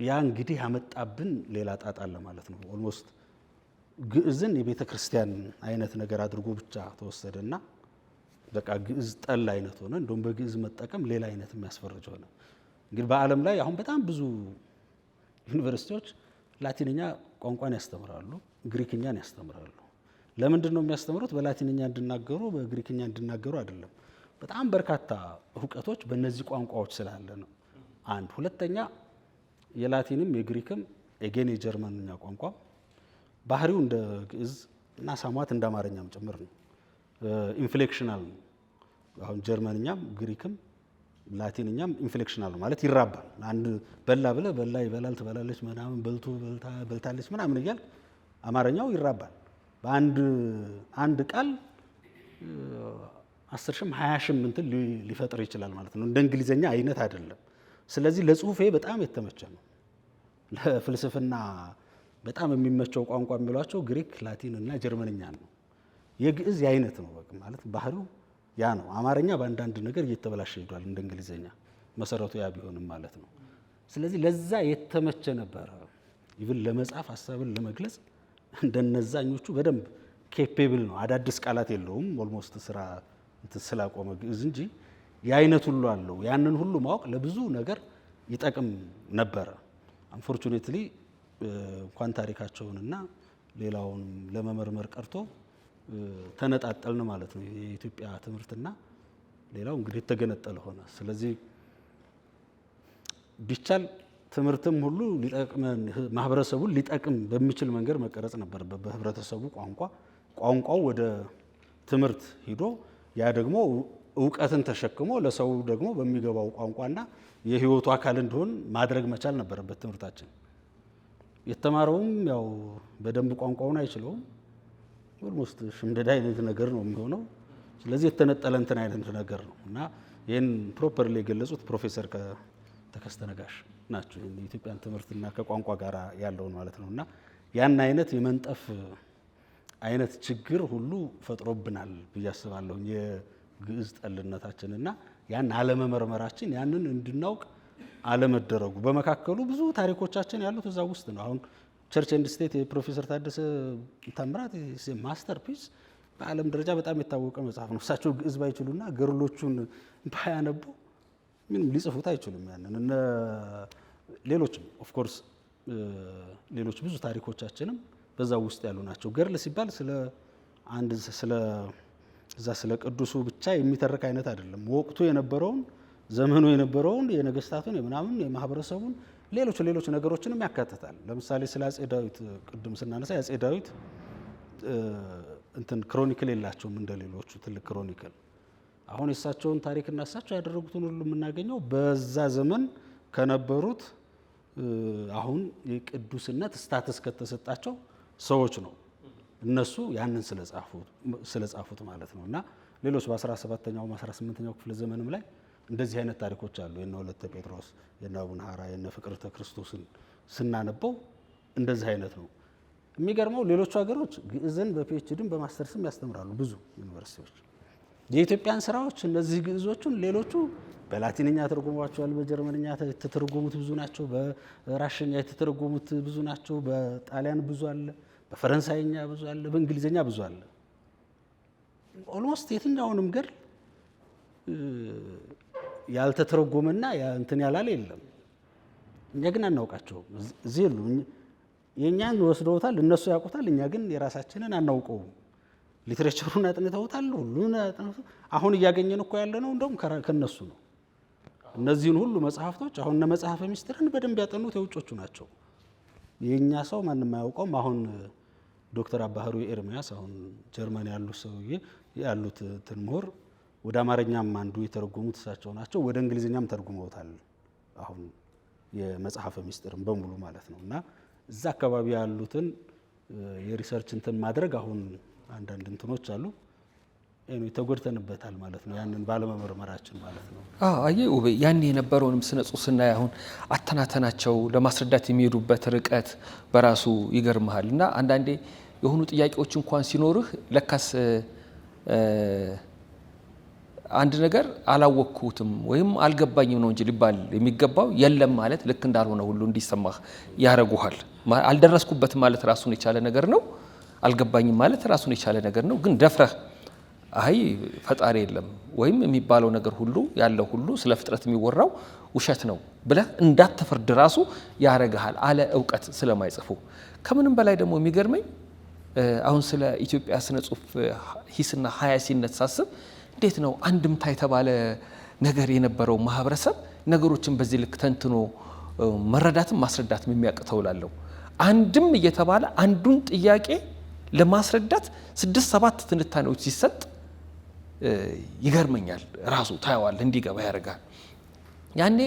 ያ እንግዲህ ያመጣብን ሌላ ጣጣ አለ ማለት ነው። ኦልሞስት ግዕዝን የቤተ ክርስቲያን አይነት ነገር አድርጎ ብቻ ተወሰደና በቃ ግዕዝ ጠል አይነት ሆነ። እንደውም በግዕዝ መጠቀም ሌላ አይነት የሚያስፈርጅ ሆነ። እንግዲህ በዓለም ላይ አሁን በጣም ብዙ ዩኒቨርሲቲዎች ላቲንኛ ቋንቋን ያስተምራሉ፣ ግሪክኛን ያስተምራሉ። ለምንድን ነው የሚያስተምሩት? በላቲንኛ እንድናገሩ በግሪክኛ እንድናገሩ አይደለም። በጣም በርካታ እውቀቶች በእነዚህ ቋንቋዎች ስላለ ነው። አንድ ሁለተኛ የላቲንም የግሪክም ኤጌን የጀርመንኛ ቋንቋ ባህሪው እንደ ግዕዝ እና ሳሟት እንደ አማርኛም ጭምር ነው። ኢንፍሌክሽናል ነው። አሁን ጀርመንኛም ግሪክም ላቲንኛም ኢንፍሌክሽናል ነው ማለት ይራባል። አንድ በላ ብለ በላ ይበላል ትበላለች ምናምን በልቶ በልታለች ምናምን እያል አማርኛው ይራባል። በአንድ ቃል 10 ሽም 20 ሽም እንትን ሊፈጥር ይችላል ማለት ነው። እንደ እንግሊዘኛ አይነት አይደለም። ስለዚህ ለጽሁፌ በጣም የተመቸ ነው። ለፍልስፍና በጣም የሚመቸው ቋንቋ የሚሏቸው ግሪክ፣ ላቲን እና ጀርመንኛ ነው። የግዕዝ የአይነት ነው በቃ ማለት ባህሪው ያ ነው። አማርኛ በአንዳንድ ነገር እየተበላሸ ሄዷል እንደ እንግሊዘኛ። መሰረቱ ያ ቢሆንም ማለት ነው። ስለዚህ ለዛ የተመቸ ነበረ። ኢቭን ለመጻፍ ሐሳብን ለመግለጽ እንደነዛኞቹ በደንብ ኬፔብል ነው። አዳዲስ ቃላት የለውም ኦልሞስት ስራ ስላቆመ ግዕዝ እንጂ የአይነት ሁሉ አለው። ያንን ሁሉ ማወቅ ለብዙ ነገር ይጠቅም ነበረ። አንፎርቹኔትሊ እንኳን ታሪካቸውንና ሌላውን ለመመርመር ቀርቶ ተነጣጠልን ማለት ነው። የኢትዮጵያ ትምህርትና ሌላው እንግዲህ የተገነጠለ ሆነ። ስለዚህ ቢቻል ትምህርትም ሁሉ ሊጠቅመን ማህበረሰቡን ሊጠቅም በሚችል መንገድ መቀረጽ ነበር። በህብረተሰቡ ቋንቋው ወደ ትምህርት ሂዶ ያ ደግሞ እውቀትን ተሸክሞ ለሰው ደግሞ በሚገባው ቋንቋና የህይወቱ አካል እንዲሆን ማድረግ መቻል ነበረበት ትምህርታችን። የተማረውም ያው በደንብ ቋንቋውን አይችለውም። ኦልሞስት ሽምደዳ አይነት ነገር ነው የሚሆነው። ስለዚህ የተነጠለ እንትን አይነት ነገር ነው እና ይህን ፕሮፐርሊ የገለጹት ፕሮፌሰር ተከስተ ነጋሽ ናቸው። የኢትዮጵያን ትምህርትና ከቋንቋ ጋር ያለውን ማለት ነው እና ያን አይነት የመንጠፍ አይነት ችግር ሁሉ ፈጥሮብናል ብዬ አስባለሁ። የግዕዝ ጠልነታችንና ያን አለመመርመራችን፣ ያንን እንድናውቅ አለመደረጉ፣ በመካከሉ ብዙ ታሪኮቻችን ያሉት እዛ ውስጥ ነው። አሁን ቸርች ኤንድ ስቴት የፕሮፌሰር ታደሰ ታምራት ማስተርፒስ በዓለም ደረጃ በጣም የታወቀ መጽሐፍ ነው። እሳቸው ግዕዝ ባይችሉና ገርሎቹን ባያነቡ ምንም ሊጽፉት አይችሉም። ያንን እነ ሌሎችም ኦፍ ኮርስ ሌሎች ብዙ ታሪኮቻችንም በዛ ውስጥ ያሉ ናቸው። ገርል ሲባል ስለ ቅዱሱ ብቻ የሚተርክ አይነት አይደለም። ወቅቱ የነበረውን ዘመኑ የነበረውን የነገስታቱን የምናምን የማህበረሰቡን ሌሎች ነገሮችንም ያካትታል። ለምሳሌ ስለ አጼ ዳዊት ቅድም ስናነሳ የአጼ ዳዊት እንትን ክሮኒክል የላቸውም እንደሌሎቹ ትልቅ ክሮኒክል። አሁን የእሳቸውን ታሪክና እሳቸው ያደረጉትን ሁሉ የምናገኘው በዛ ዘመን ከነበሩት አሁን የቅዱስነት ስታተስ ከተሰጣቸው ሰዎች ነው። እነሱ ያንን ስለጻፉት ማለት ነው። እና ሌሎች በ17ኛው 18ኛው ክፍለ ዘመንም ላይ እንደዚህ አይነት ታሪኮች አሉ። የነ ወለተ ጴጥሮስ፣ የነ አቡነ ሐራ፣ የነ ፍቅርተ ክርስቶስን ስናነበው እንደዚህ አይነት ነው። የሚገርመው ሌሎቹ ሀገሮች ግዕዝን በፒኤችዲም በማስተርስም ያስተምራሉ ብዙ ዩኒቨርሲቲዎች። የኢትዮጵያን ስራዎች እነዚህ ግዕዞቹን ሌሎቹ በላቲንኛ ተተርጉሟቸዋል፣ በጀርመንኛ የተተረጎሙት ብዙ ናቸው፣ በራሽኛ የተተረጎሙት ብዙ ናቸው፣ በጣሊያን ብዙ አለ፣ በፈረንሳይኛ ብዙ አለ፣ በእንግሊዝኛ ብዙ አለ። ኦልሞስት የትኛውንም ገድል ያልተተረጎመና እንትን ያላለ የለም። እኛ ግን አናውቃቸውም። እዚህ የሉ። የእኛን ወስደውታል፣ እነሱ ያውቁታል፣ እኛ ግን የራሳችንን አናውቀውም። ሊትሬቸሩን አጥንተውታል፣ ሁሉን አጥንተው አሁን እያገኘን እኮ ያለ ነው እንደውም ከነሱ ነው። እነዚህን ሁሉ መጽሐፍቶች አሁን እነ መጽሐፈ ሚስጥርን በደንብ ያጠኑት የውጮቹ ናቸው። የእኛ ሰው ማንም አያውቀውም። አሁን ዶክተር አባህሩ ኤርሚያስ አሁን ጀርመን ያሉት ሰውዬ ያሉት ምሁር ወደ አማርኛም አንዱ የተረጎሙት እሳቸው ናቸው። ወደ እንግሊዝኛም ተርጉመውታል አሁን የመጽሐፈ ሚስጥርን በሙሉ ማለት ነው። እና እዛ አካባቢ ያሉትን የሪሰርች እንትን ማድረግ አሁን አንዳንድ እንትኖች አሉ ተጎድተንበታል ማለት ነው። ያንን ባለመመርመራችን ማለት ነው። አየህ ውቤ፣ ያን የነበረውንም ስነ ጽሑፍ ስናይ አሁን አተናተናቸው ለማስረዳት የሚሄዱበት ርቀት በራሱ ይገርምሃል። እና አንዳንዴ የሆኑ ጥያቄዎች እንኳን ሲኖርህ ለካስ አንድ ነገር አላወቅኩትም ወይም አልገባኝም ነው እንጂ ሊባል የሚገባው የለም ማለት ልክ እንዳልሆነ ሁሉ እንዲሰማህ ያረጉሃል። አልደረስኩበትም ማለት ራሱን የቻለ ነገር ነው። አልገባኝም ማለት ራሱን የቻለ ነገር ነው። ግን ደፍረህ አይ ፈጣሪ የለም ወይም የሚባለው ነገር ሁሉ ያለው ሁሉ ስለ ፍጥረት የሚወራው ውሸት ነው ብለህ እንዳትፈርድ ራሱ ያረጋሃል፣ አለ እውቀት ስለማይጽፉ። ከምንም በላይ ደግሞ የሚገርመኝ አሁን ስለ ኢትዮጵያ ስነ ጽሑፍ ሂስና ሀያሲነት ሳስብ እንዴት ነው አንድምታ የተባለ ነገር የነበረው ማህበረሰብ ነገሮችን በዚህ ልክ ተንትኖ መረዳትም ማስረዳትም የሚያቅተው እላለሁ። አንድም እየተባለ አንዱን ጥያቄ ለማስረዳት 6-7 ትንታኔዎች ሲሰጥ ይገርመኛል። ራሱ ታየዋለህ፣ እንዲገባ ያደርጋል። ያኔ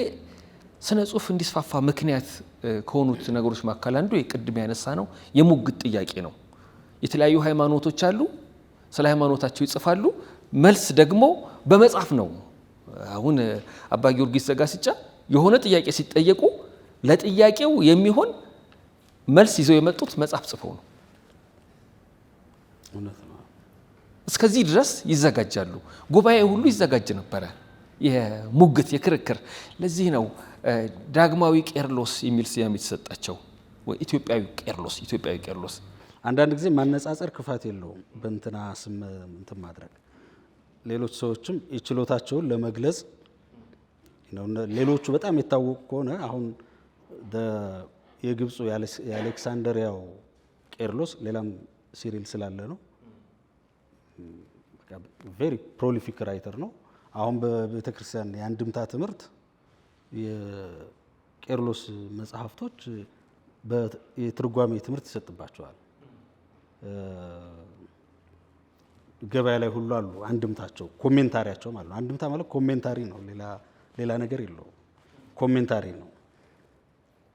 ስነ ጽሑፍ እንዲስፋፋ ምክንያት ከሆኑት ነገሮች መካከል አንዱ የቅድም ያነሳ ነው የሙግት ጥያቄ ነው። የተለያዩ ሃይማኖቶች አሉ፣ ስለ ሃይማኖታቸው ይጽፋሉ። መልስ ደግሞ በመጽሐፍ ነው። አሁን አባ ጊዮርጊስ ዘጋስጫ የሆነ ጥያቄ ሲጠየቁ ለጥያቄው የሚሆን መልስ ይዘው የመጡት መጽሐፍ ጽፈው ነው። እስከዚህ ድረስ ይዘጋጃሉ። ጉባኤ ሁሉ ይዘጋጅ ነበረ። የሙግት የክርክር። ለዚህ ነው ዳግማዊ ቄርሎስ የሚል ስያሜ የተሰጣቸው፣ ወይ ኢትዮጵያዊ ቄርሎስ። አንዳንድ ጊዜ ማነጻጸር ክፋት የለውም። በእንትና ስም እንትን ማድረግ ሌሎች ሰዎችም የችሎታቸውን ለመግለጽ ነው። ሌሎቹ በጣም የታወቁ ከሆነ አሁን የግብፁ የአሌክሳንደሪያው ቄርሎስ ሌላም ሲሪል ስላለ ነው። ቬሪ ፕሮሊፊክ ራይተር ነው። አሁን በቤተክርስቲያን የአንድምታ ትምህርት የቄርሎስ መጽሐፍቶች የትርጓሜ ትምህርት ይሰጥባቸዋል። ገበያ ላይ ሁሉ አሉ። አንድምታቸው ኮሜንታሪያቸው ማለት ነው። አንድምታ ማለት ኮሜንታሪ ነው፣ ሌላ ነገር የለውም። ኮሜንታሪ ነው።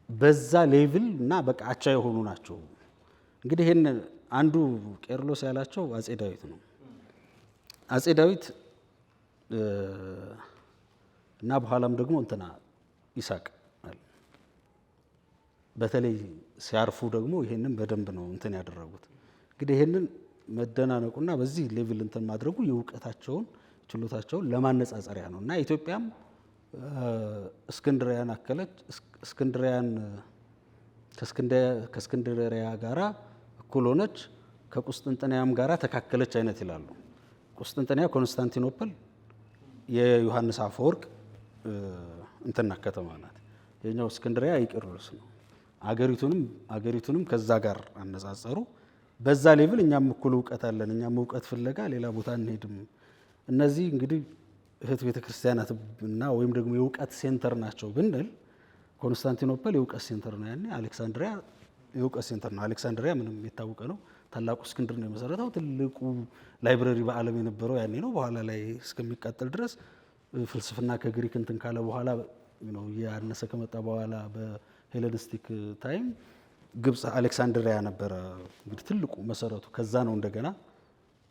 በዛ ሌቭል እና በቃ አቻ የሆኑ ናቸው። እንግዲህ ይሄን አንዱ ቄርሎስ ያላቸው አጼ ዳዊት ነው። አጼ ዳዊት እና በኋላም ደግሞ እንትና ይስሐቅ በተለይ ሲያርፉ ደግሞ ይሄንን በደንብ ነው እንትን ያደረጉት። እንግዲህ ይሄንን መደናነቁና በዚህ ሌቭል እንትን ማድረጉ የእውቀታቸውን ችሎታቸውን ለማነጻጸሪያ ነው እና ኢትዮጵያም እስክንድሪያን አከለች። ከእስክንድሪያ ጋራ እኩል ሆነች፣ ከቁስጥንጥንያም ጋራ ተካከለች አይነት ይላሉ። ቁስጥንጥንያ ኮንስታንቲኖፕል የዮሐንስ አፈወርቅ እንትና ከተማ ናት። የኛው እስክንድሪያ የቄርሎስ ነው። አገሪቱንም ከዛ ጋር አነጻጸሩ። በዛ ሌቭል እኛም እኩል እውቀት አለን፣ እኛም እውቀት ፍለጋ ሌላ ቦታ እንሄድም። እነዚህ እንግዲህ እህት ቤተክርስቲያናት እና ወይም ደግሞ የእውቀት ሴንተር ናቸው ብንል ኮንስታንቲኖፕል የእውቀት ሴንተር ነው ያኔ። አሌክሳንድሪያ የእውቀት ሴንተር ነው። አሌክሳንድሪያ ምንም የታወቀ ነው። ታላቁ እስክንድር ነው የመሰረተው። ትልቁ ላይብረሪ በዓለም የነበረው ያኔ ነው። በኋላ ላይ እስከሚቃጠል ድረስ ፍልስፍና ከግሪክ እንትን ካለ በኋላ ነው ያነሰ ከመጣ በኋላ በሄሌኒስቲክ ታይም ግብጽ አሌክሳንድሪያ ነበረ እንግዲህ ትልቁ መሰረቱ። ከዛ ነው እንደገና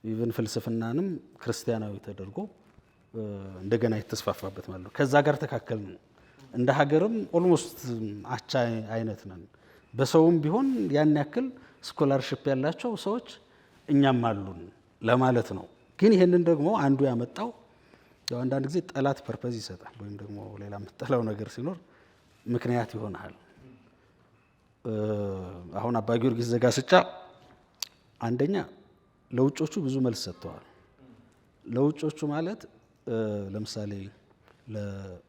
ኢቭን ፍልስፍናንም ክርስቲያናዊ ተደርጎ እንደገና የተስፋፋበት ማለት ነው። ከዛ ጋር ተካከል ነው። እንደ ሀገርም ኦልሞስት አቻ አይነት ነን። በሰውም ቢሆን ያን ያክል ስኮላርሺፕ ያላቸው ሰዎች እኛም አሉን ለማለት ነው። ግን ይሄንን ደግሞ አንዱ ያመጣው ያው አንዳንድ ጊዜ ጠላት ፐርፐዝ ይሰጣል፣ ወይም ደግሞ ሌላ የምትጠላው ነገር ሲኖር ምክንያት ይሆናል። አሁን አባ ጊዮርጊስ ዘጋስጫ አንደኛ ለውጮቹ ብዙ መልስ ሰጥተዋል። ለውጮቹ ማለት ለምሳሌ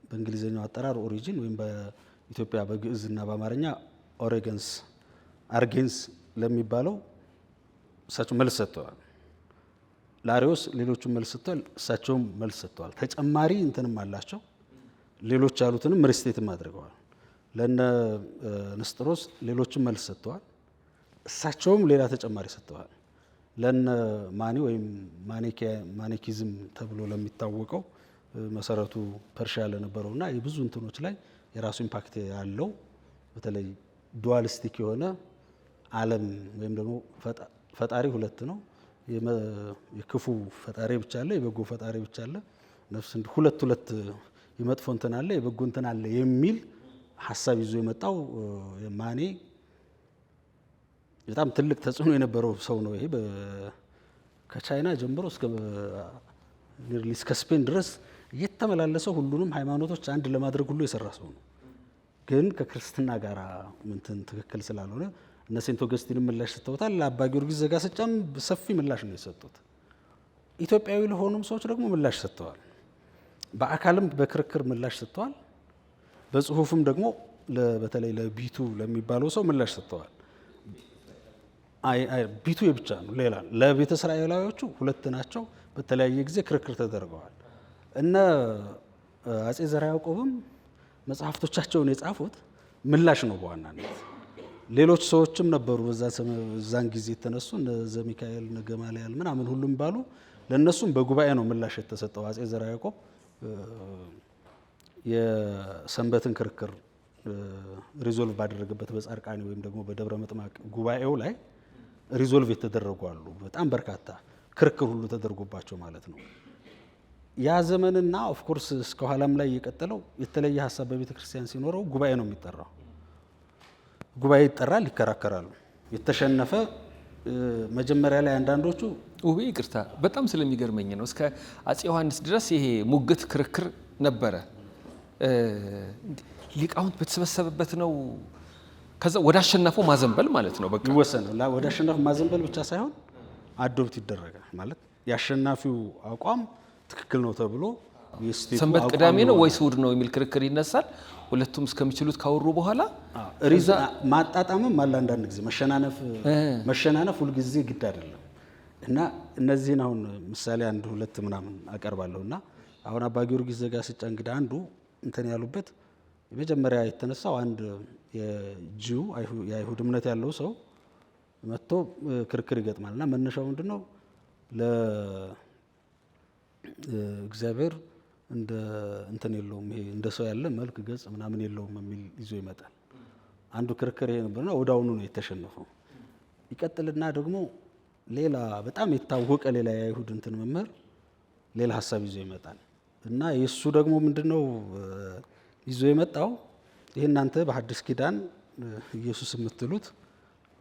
በእንግሊዝኛው አጠራር ኦሪጂን ወይም በኢትዮጵያ በግዕዝና በአማርኛ አርጌንስ ለሚባለው እሳቸው መልስ ሰጥተዋል። ለአሪዎስ ሌሎቹም መልስ ሰጥተዋል፣ እሳቸውም መልስ ሰጥተዋል። ተጨማሪ እንትንም አላቸው። ሌሎች ያሉትንም ሪስቴትም አድርገዋል። ለነ ንስጥሮስ ሌሎችም መልስ ሰጥተዋል፣ እሳቸውም ሌላ ተጨማሪ ሰጥተዋል። ለነ ማኒ ወይም ማኔኪዝም ተብሎ ለሚታወቀው መሰረቱ ፐርሺያ ለነበረውና የብዙ እንትኖች ላይ የራሱ ኢምፓክት ያለው በተለይ ዱዋሊስቲክ የሆነ ዓለም ወይም ደግሞ ፈጣሪ ሁለት ነው። የክፉ ፈጣሪ ብቻ አለ፣ የበጎ ፈጣሪ ብቻ አለ። ነፍስ ሁለት የመጥፎ እንትን አለ፣ የበጎ እንትን አለ የሚል ሀሳብ ይዞ የመጣው ማኔ በጣም ትልቅ ተጽዕኖ የነበረው ሰው ነው። ይሄ ከቻይና ጀምሮ እስከ ስፔን ድረስ እየተመላለሰው ሁሉንም ሃይማኖቶች አንድ ለማድረግ ሁሉ የሰራ ሰው ነው። ግን ከክርስትና ጋር እንትን ትክክል ስላልሆነ እነ ሴንት ኦገስቲን ምላሽ ሰጥተውታል። ለአባ ጊዮርጊስ ዘጋስጫም ሰፊ ምላሽ ነው የሰጡት። ኢትዮጵያዊ ለሆኑም ሰዎች ደግሞ ምላሽ ሰጥተዋል። በአካልም በክርክር ምላሽ ሰጥተዋል። በጽሁፍም ደግሞ በተለይ ለቢቱ ለሚባለው ሰው ምላሽ ሰጥተዋል። ቢቱ የብቻ ነው፣ ሌላ ለቤተ እስራኤላዊዎቹ ሁለት ናቸው። በተለያየ ጊዜ ክርክር ተደርገዋል። እነ አጼ ዘርዓ ያዕቆብም መጽሐፍቶቻቸውን የጻፉት ምላሽ ነው በዋናነት። ሌሎች ሰዎችም ነበሩ በዛን ጊዜ የተነሱ እነ ዘሚካኤል እነ ገማልያል ምናምን ሁሉም ባሉ ለእነሱም በጉባኤ ነው ምላሽ የተሰጠው። አጼ ዘርዓ ያዕቆብ የሰንበትን ክርክር ሪዞልቭ ባደረገበት በጻርቃኔ ወይም ደግሞ በደብረ ምጥማቅ ጉባኤው ላይ ሪዞልቭ የተደረጉ አሉ። በጣም በርካታ ክርክር ሁሉ ተደርጎባቸው ማለት ነው። ያ ዘመንና ኦፍኮርስ እስከ ኋላም ላይ የቀጠለው የተለየ ሀሳብ በቤተ ክርስቲያን ሲኖረው ጉባኤ ነው የሚጠራው። ጉባኤ ይጠራል፣ ይከራከራሉ። የተሸነፈ መጀመሪያ ላይ አንዳንዶቹ ውቤ ይቅርታ በጣም ስለሚገርመኝ ነው። እስከ አጼ ዮሐንስ ድረስ ይሄ ሙግት ክርክር ነበረ። ሊቃውንት በተሰበሰበበት ነው ከዛ ወደ አሸናፈው ማዘንበል ማለት ነው። በቃ ይወሰናል። ወደ አሸናፊው ማዘንበል ብቻ ሳይሆን አዶፕት ይደረጋል ማለት የአሸናፊው አቋም ትክክል ነው ተብሎ ሰንበት ቅዳሜ ነው ወይስ እሑድ ነው የሚል ክርክር ይነሳል። ሁለቱም እስከሚችሉት ካወሩ በኋላ ማጣጣምም አለ። አንዳንድ ጊዜ መሸናነፍ ሁልጊዜ ግድ አይደለም እና እነዚህን አሁን ምሳሌ አንድ ሁለት ምናምን አቀርባለሁ እና አሁን አባ ጊዮርጊስ ዘጋስጫ እንግዲህ አንዱ እንትን ያሉበት የመጀመሪያ የተነሳው አንድ የጂው የአይሁድ እምነት ያለው ሰው መጥቶ ክርክር ይገጥማል እና መነሻው ምንድነው ለእግዚአብሔር እንደ እንትን የለውም ይሄ እንደ ሰው ያለ መልክ ገጽ ምናምን የለውም የሚል ይዞ ይመጣል። አንዱ ክርክር ይሄ ነበርና ወዳውኑ ነው የተሸነፈው። ይቀጥልና ደግሞ ሌላ በጣም የታወቀ ሌላ የአይሁድ እንትን መምህር ሌላ ሀሳብ ይዞ ይመጣል እና የሱ ደግሞ ምንድነው ይዞ የመጣው ይሄ እናንተ በሐዲስ ኪዳን ኢየሱስ የምትሉት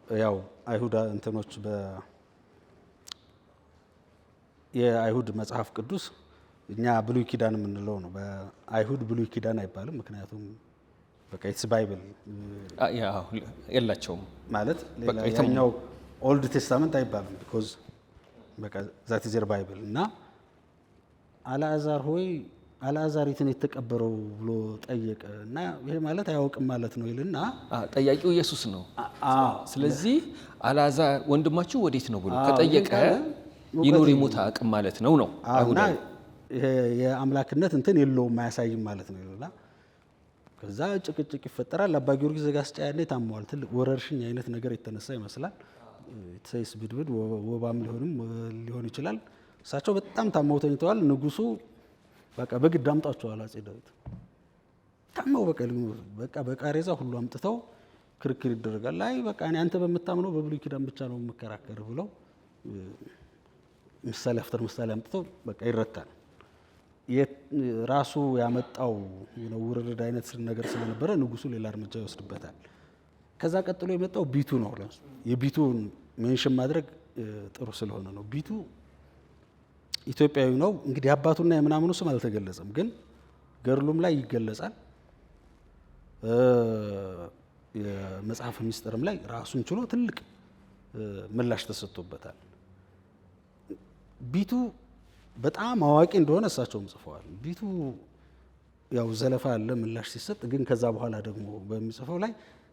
ያው አይሁድ እንትኖች የአይሁድ መጽሐፍ ቅዱስ እኛ ብሉይ ኪዳን የምንለው ነው። በአይሁድ ብሉይ ኪዳን አይባልም። ምክንያቱም በቃ ኢትስ ባይብል የላቸውም ማለት ሌላኛው ኦልድ ቴስታመንት አይባልም። ቢኮዝ በቃ ዛት ኢዝ ዘር ባይብል እና አልዓዛር ሆይ አልዓዛር የት ነው የተቀበረው ብሎ ጠየቀ እና ይሄ ማለት አያውቅም ማለት ነው ይልና ጠያቂው ኢየሱስ ነው። ስለዚህ አልዓዛር ወንድማችሁ ወዴት ነው ብሎ ከጠየቀ ይኑር ይሙት አቅም ማለት ነው ነው እና የአምላክነት እንትን የለውም አያሳይም ማለት ነው ይልና ከዛ ጭቅጭቅ ይፈጠራል። አባ ጊዮርጊስ ዘጋስጫ ያኔ ታመዋል። ትልቅ ወረርሽኝ አይነት ነገር የተነሳ ይመስላል። የተሰይስ ብድብድ ወባም ሊሆን ይችላል። እሳቸው በጣም ታመው ተኝተዋል። ንጉሱ በቃ በግድ አምጧቸዋል። አጼ ዳዊት ታመው በቃ በቃሬዛ ሁሉ አምጥተው ክርክር ይደረጋል። አይ በቃ እኔ አንተ በምታምነው በብሉይ ኪዳን ብቻ ነው የምከራከር ብለው ምሳሌ አፍተር ምሳሌ አምጥተው በቃ ይረታል። ራሱ ያመጣው ውርርድ አይነት ነገር ስለነበረ ንጉሱ ሌላ እርምጃ ይወስድበታል። ከዛ ቀጥሎ የመጣው ቢቱ ነው። የቢቱን ሜንሽን ማድረግ ጥሩ ስለሆነ ነው። ቢቱ ኢትዮጵያዊ ነው። እንግዲህ አባቱና የምናምኑ ስም አልተገለጸም፣ ግን ገድሉም ላይ ይገለጻል። የመጽሐፍ ሚስጥርም ላይ ራሱን ችሎ ትልቅ ምላሽ ተሰጥቶበታል። ቢቱ በጣም አዋቂ እንደሆነ እሳቸውም ጽፈዋል። ቢቱ ያው ዘለፋ አለ ምላሽ ሲሰጥ፣ ግን ከዛ በኋላ ደግሞ በሚጽፈው ላይ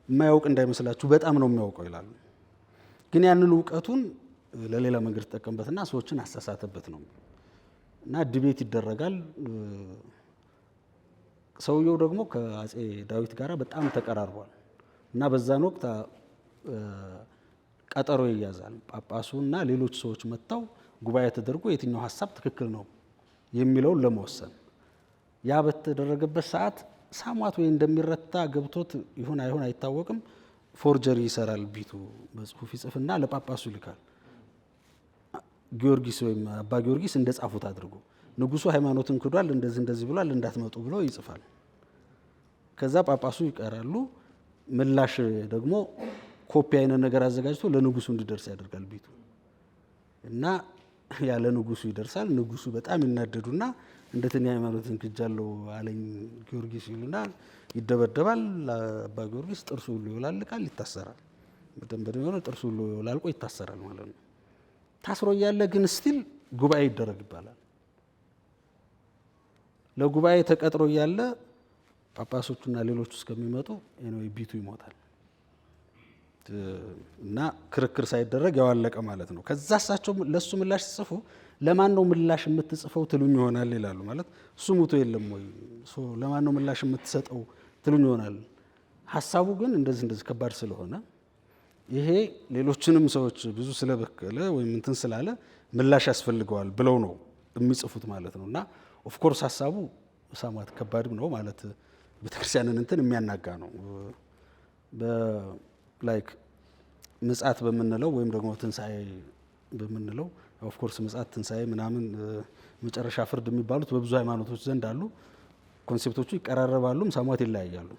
የማያውቅ እንዳይመስላችሁ በጣም ነው የሚያውቀው ይላሉ። ግን ያንን እውቀቱን ለሌላ መንገድ ተጠቀምበትና ሰዎችን አሳሳተበት ነው እና ዲቤት ይደረጋል። ሰውየው ደግሞ ከአጼ ዳዊት ጋር በጣም ተቀራርቧል እና በዛን ወቅት ቀጠሮ ይያዛል። ጳጳሱና ሌሎች ሰዎች መጥተው ጉባኤ ተደርጎ የትኛው ሀሳብ ትክክል ነው የሚለውን ለመወሰን ያ በተደረገበት ሰዓት ሳሟት ወይ እንደሚረታ ገብቶት ይሁን አይሁን አይታወቅም። ፎርጀሪ ይሰራል። ቢቱ በጽሁፍ ይጽፍና ለጳጳሱ ይልካል። ጊዮርጊስ ወይም አባ ጊዮርጊስ እንደጻፉት አድርጎ ንጉሱ ሃይማኖትን ክዷል፣ እንደዚህ ብሏል፣ እንዳትመጡ ብሎ ይጽፋል። ከዛ ጳጳሱ ይቀራሉ። ምላሽ ደግሞ ኮፒ አይነት ነገር አዘጋጅቶ ለንጉሱ እንዲደርስ ያደርጋል ቢቱ እና ያለ ንጉሱ ይደርሳል። ንጉሱ በጣም ይናደዱና እንደተኛ ሃይማኖትን ክጃለው አለኝ ጊዮርጊስ ይሉና ይደበደባል። አባ ጊዮርጊስ ጥርሱ ሁሉ ይወላልቃል፣ ይታሰራል። በደንብ የሆነ ጥርሱ ሁሉ ይወላልቆ ይታሰራል ማለት ነው። ታስሮ እያለ ግን ስቲል ጉባኤ ይደረግ ይባላል። ለጉባኤ ተቀጥሮ እያለ ጳጳሶቹና ሌሎቹ እስከሚመጡ ቢቱ ይሞታል እና ክርክር ሳይደረግ ያዋለቀ ማለት ነው። ከዛ እሳቸው ለሱ ምላሽ ሲጽፉ ለማን ነው ምላሽ የምትጽፈው ትሉኝ ይሆናል ይላሉ። ማለት እሱ ሙቶ የለም ወይ ለማን ነው ምላሽ የምትሰጠው ትሉኝ ይሆናል። ሀሳቡ ግን እንደዚህ ከባድ ስለሆነ ይሄ ሌሎችንም ሰዎች ብዙ ስለበከለ ወይም እንትን ስላለ ምላሽ ያስፈልገዋል ብለው ነው የሚጽፉት ማለት ነው። እና ኦፍ ኮርስ ሀሳቡ ሳሟት ከባድም ነው ማለት ቤተክርስቲያንን እንትን የሚያናጋ ነው። ላይክ ምጽአት በምንለው ወይም ደግሞ ትንሣኤ በምንለው ኦፍ ኮርስ ምጽአት፣ ትንሣኤ ምናምን መጨረሻ ፍርድ የሚባሉት በብዙ ሃይማኖቶች ዘንድ አሉ። ኮንሴፕቶቹ ይቀራረባሉም ሳሟት ይለያያሉ።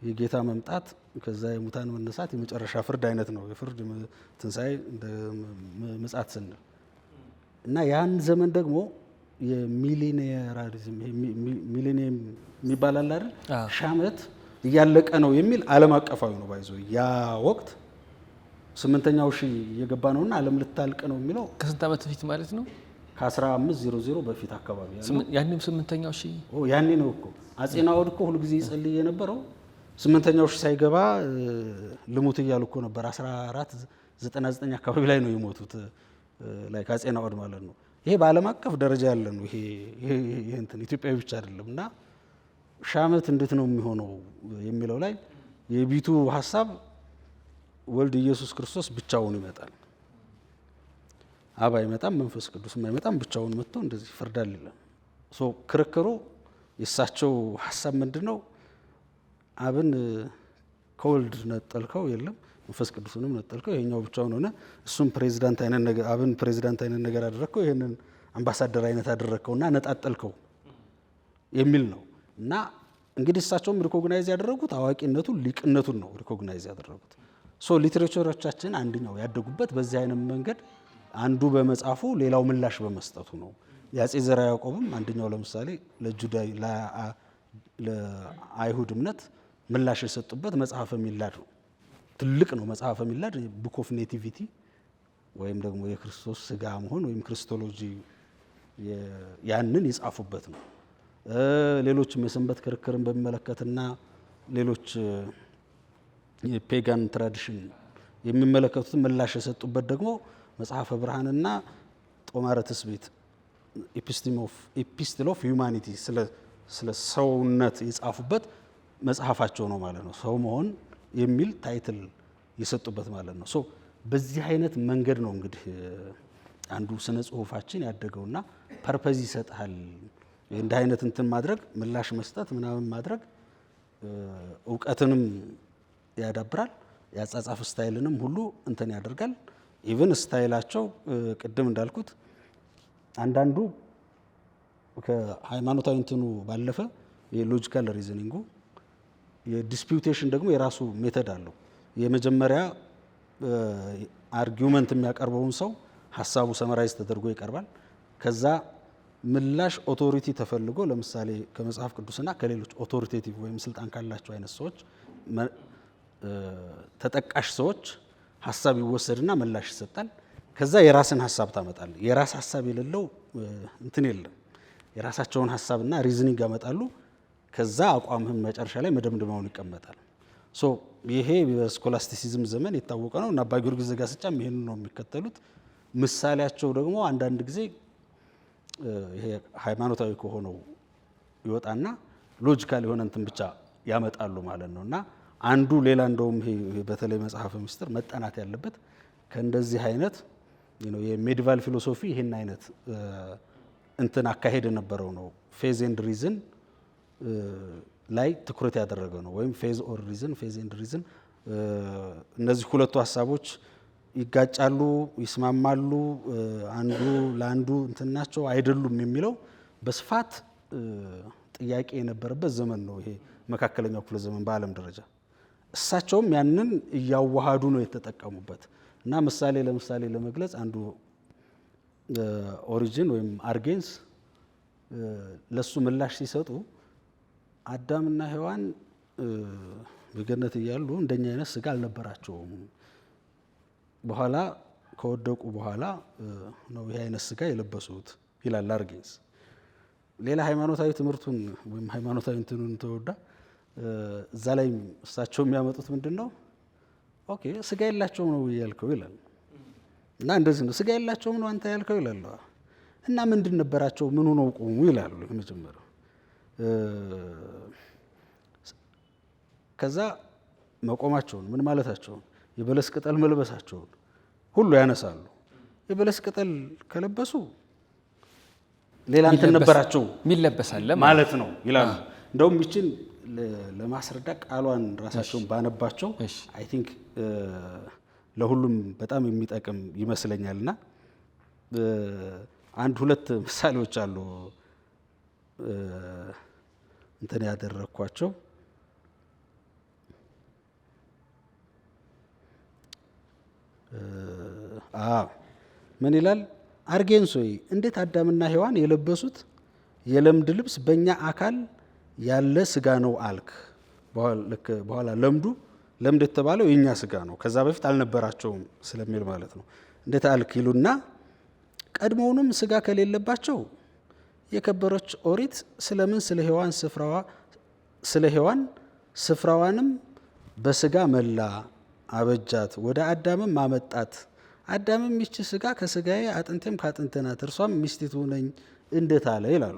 የጌታ መምጣት ከዛ የሙታን መነሳት የመጨረሻ ፍርድ አይነት ነው። የፍርድ ትንሣኤ እንደ ምጽአት ስንል እና ያን ዘመን ደግሞ የሚሊኒየራሪዝም ሚሊኒየም የሚባል አለ አይደል? ሺህ ዓመት እያለቀ ነው የሚል ዓለም አቀፋዊ ነው ባይዞ ያ ወቅት 8ኛው ሺህ እየገባ ነውና ዓለም ልታልቅ ነው የሚለው ከስንት ዓመት በፊት ማለት ነው? ከ1500 በፊት አካባቢ ያለው ያንንም 8ኛው ሺህ ያኔ ነው እኮ አጼ ናኦድ እኮ ሁሉ ጊዜ ይጸልይ የነበረው 8ኛው ሺህ ሳይገባ ልሙት እያሉ እኮ ነበር። 1499 አካባቢ ላይ ነው የሞቱት ላይ አጼ ናኦድ ማለት ነው። ይሄ በዓለም አቀፍ ደረጃ ያለ ነው። ይሄ እንትን ኢትዮጵያዊ ብቻ አይደለም። እና ሺህ ዓመት እንዴት ነው የሚሆነው የሚለው ላይ የቢቱ ሀሳብ ወልድ ኢየሱስ ክርስቶስ ብቻውን ይመጣል፣ አብ አይመጣም፣ መንፈስ ቅዱስም አይመጣም፣ ብቻውን መጥቶ እንደዚህ ይፈርዳል ይላል። ክርክሩ የእሳቸው ሀሳብ ምንድነው? አብን ከወልድ ነጠልከው፣ የለም መንፈስ ቅዱስንም ነጠልከው፣ ይሄኛው ብቻውን ሆነ፣ እሱም ፕሬዚዳንት አይነት ነገር አብን ፕሬዚዳንት አይነት ነገር አደረግከው፣ ይሄንን አምባሳደር አይነት አደረግከውና ነጣጠልከው የሚል ነው። እና እንግዲህ እሳቸውም ሪኮግናይዝ ያደረጉት አዋቂነቱን ሊቅነቱን ነው ሪኮግናይዝ ያደረጉት። ሊትሬቸሮቻችን አንደኛው ያደጉበት በዚህ አይነት መንገድ አንዱ በመጻፉ ሌላው ምላሽ በመስጠቱ ነው። የአጼ ዘርዓ ያዕቆብም አንደኛው ለምሳሌ ለአይሁድ እምነት ምላሽ የሰጡበት መጽሐፈ ሚላድ ነው። ትልቅ ነው መጽሐፈ ሚላድ። ቡክ ኦፍ ኔቲቪቲ ወይም ደግሞ የክርስቶስ ስጋ መሆን ወይም ክርስቶሎጂ ያንን የጻፉበት ነው። ሌሎችም የሰንበት ክርክርን በሚመለከትና ሌሎች የፔጋን ትራዲሽን የሚመለከቱትን ምላሽ የሰጡበት ደግሞ መጽሐፈ ብርሃንና ጦማረ ትስብእት ኢፒስትል ኦፍ ሂውማኒቲ ስለ ሰውነት የጻፉበት መጽሐፋቸው ነው ማለት ነው። ሰው መሆን የሚል ታይትል የሰጡበት ማለት ነው። በዚህ አይነት መንገድ ነው እንግዲህ አንዱ ስነ ጽሁፋችን ያደገውና ፐርፐዝ ይሰጣል። እንደ አይነት እንትን ማድረግ ምላሽ መስጠት ምናምን ማድረግ እውቀትንም ያዳብራል፣ ያጻጻፍ ስታይልንም ሁሉ እንትን ያደርጋል። ኢቭን ስታይላቸው ቅድም እንዳልኩት አንዳንዱ ከሃይማኖታዊ እንትኑ ባለፈ የሎጂካል ሪዝኒንጉ የዲስፒዩቴሽን ደግሞ የራሱ ሜተድ አለው። የመጀመሪያ አርጊውመንት የሚያቀርበውን ሰው ሀሳቡ ሰመራይዝ ተደርጎ ይቀርባል። ከዛ ምላሽ ኦቶሪቲ ተፈልጎ ለምሳሌ ከመጽሐፍ ቅዱስና ከሌሎች ኦቶሪቴቲቭ ወይም ስልጣን ካላቸው አይነት ሰዎች ተጠቃሽ ሰዎች ሀሳብ ይወሰድና ምላሽ ይሰጣል። ከዛ የራስን ሀሳብ ታመጣል። የራስ ሀሳብ የሌለው እንትን የለም። የራሳቸውን ሀሳብና ሪዝኒንግ ያመጣሉ። ከዛ አቋምህም መጨረሻ ላይ መደምደማውን ይቀመጣል። ይሄ በስኮላስቲሲዝም ዘመን የታወቀ ነው እና አባ ጊዮርጊስ ዘጋስጫም ይሄን ነው የሚከተሉት። ምሳሌያቸው ደግሞ አንዳንድ ጊዜ ይሄ ሃይማኖታዊ ከሆነው ይወጣና ሎጂካል የሆነ እንትን ብቻ ያመጣሉ ማለት ነው። እና አንዱ ሌላ እንደውም ይሄ በተለይ መጽሐፈ ምስጢር መጠናት ያለበት ከእንደዚህ አይነት የሜዲቫል ፊሎሶፊ ይሄን አይነት እንትን አካሄድ የነበረው ነው። ፌዝ ኤንድ ሪዝን ላይ ትኩረት ያደረገ ነው። ወይም ፌዝ ኦር ሪዝን፣ ፌዝ ኤንድ ሪዝን እነዚህ ሁለቱ ሀሳቦች ይጋጫሉ፣ ይስማማሉ፣ አንዱ ለአንዱ እንትናቸው አይደሉም የሚለው በስፋት ጥያቄ የነበረበት ዘመን ነው። ይሄ መካከለኛው ክፍለ ዘመን በዓለም ደረጃ እሳቸውም ያንን እያዋሃዱ ነው የተጠቀሙበት። እና ለምሳሌ ለመግለጽ አንዱ ኦሪጂን ወይም አርጌንስ ለሱ ምላሽ ሲሰጡ አዳምና ሔዋን በገነት እያሉ እንደኛ አይነት ስጋ አልነበራቸውም። በኋላ ከወደቁ በኋላ ነው ይሄ አይነት ስጋ የለበሱት ይላል አርጌንስ። ሌላ ሃይማኖታዊ ትምህርቱን ወይም ሃይማኖታዊ እንትኑን ተወዳ እዛ ላይ እሳቸው የሚያመጡት ምንድነው? ኦኬ ስጋ የላቸውም ነው ያልከው ይላል። እና እንደዚህ ነው ስጋ የላቸውም ነው አንተ ያልከው ይላል። እና ምንድን ነበራቸው? ምን ሆነው ቆሙ ይላሉ የመጀመሪያው። ከዛ መቆማቸውን ምን ማለታቸውን የበለስ ቅጠል መልበሳቸውን ሁሉ ያነሳሉ። የበለስ ቅጠል ከለበሱ ሌላ እንትን ነበራቸው የሚለበሳለ ማለት ነው ይላሉ። እንደውም ይችን ለማስረዳት ቃሏን ራሳቸውን ባነባቸው አይ ቲንክ ለሁሉም በጣም የሚጠቅም ይመስለኛልና አንድ ሁለት ምሳሌዎች አሉ እንትን ያደረኳቸው። ምን ይላል? አርጌንሶይ እንዴት አዳምና ሔዋን የለበሱት የለምድ ልብስ በእኛ አካል ያለ ስጋ ነው አልክ? በኋላ ለምድ የተባለው የኛ ስጋ ነው፣ ከዛ በፊት አልነበራቸውም ስለሚል ማለት ነው። እንዴት አልክ ይሉና ቀድሞውንም ስጋ ከሌለባቸው የከበረች ኦሪት ስለምን ስለ ሔዋን ስፍራዋንም በስጋ መላ አበጃት፣ ወደ አዳምም አመጣት። አዳምም ይህች ስጋ ከስጋዬ አጥንቴም ከአጥንቴ ናት፣ እርሷም ሚስቲቱ ነኝ እንዴት አለ ይላሉ።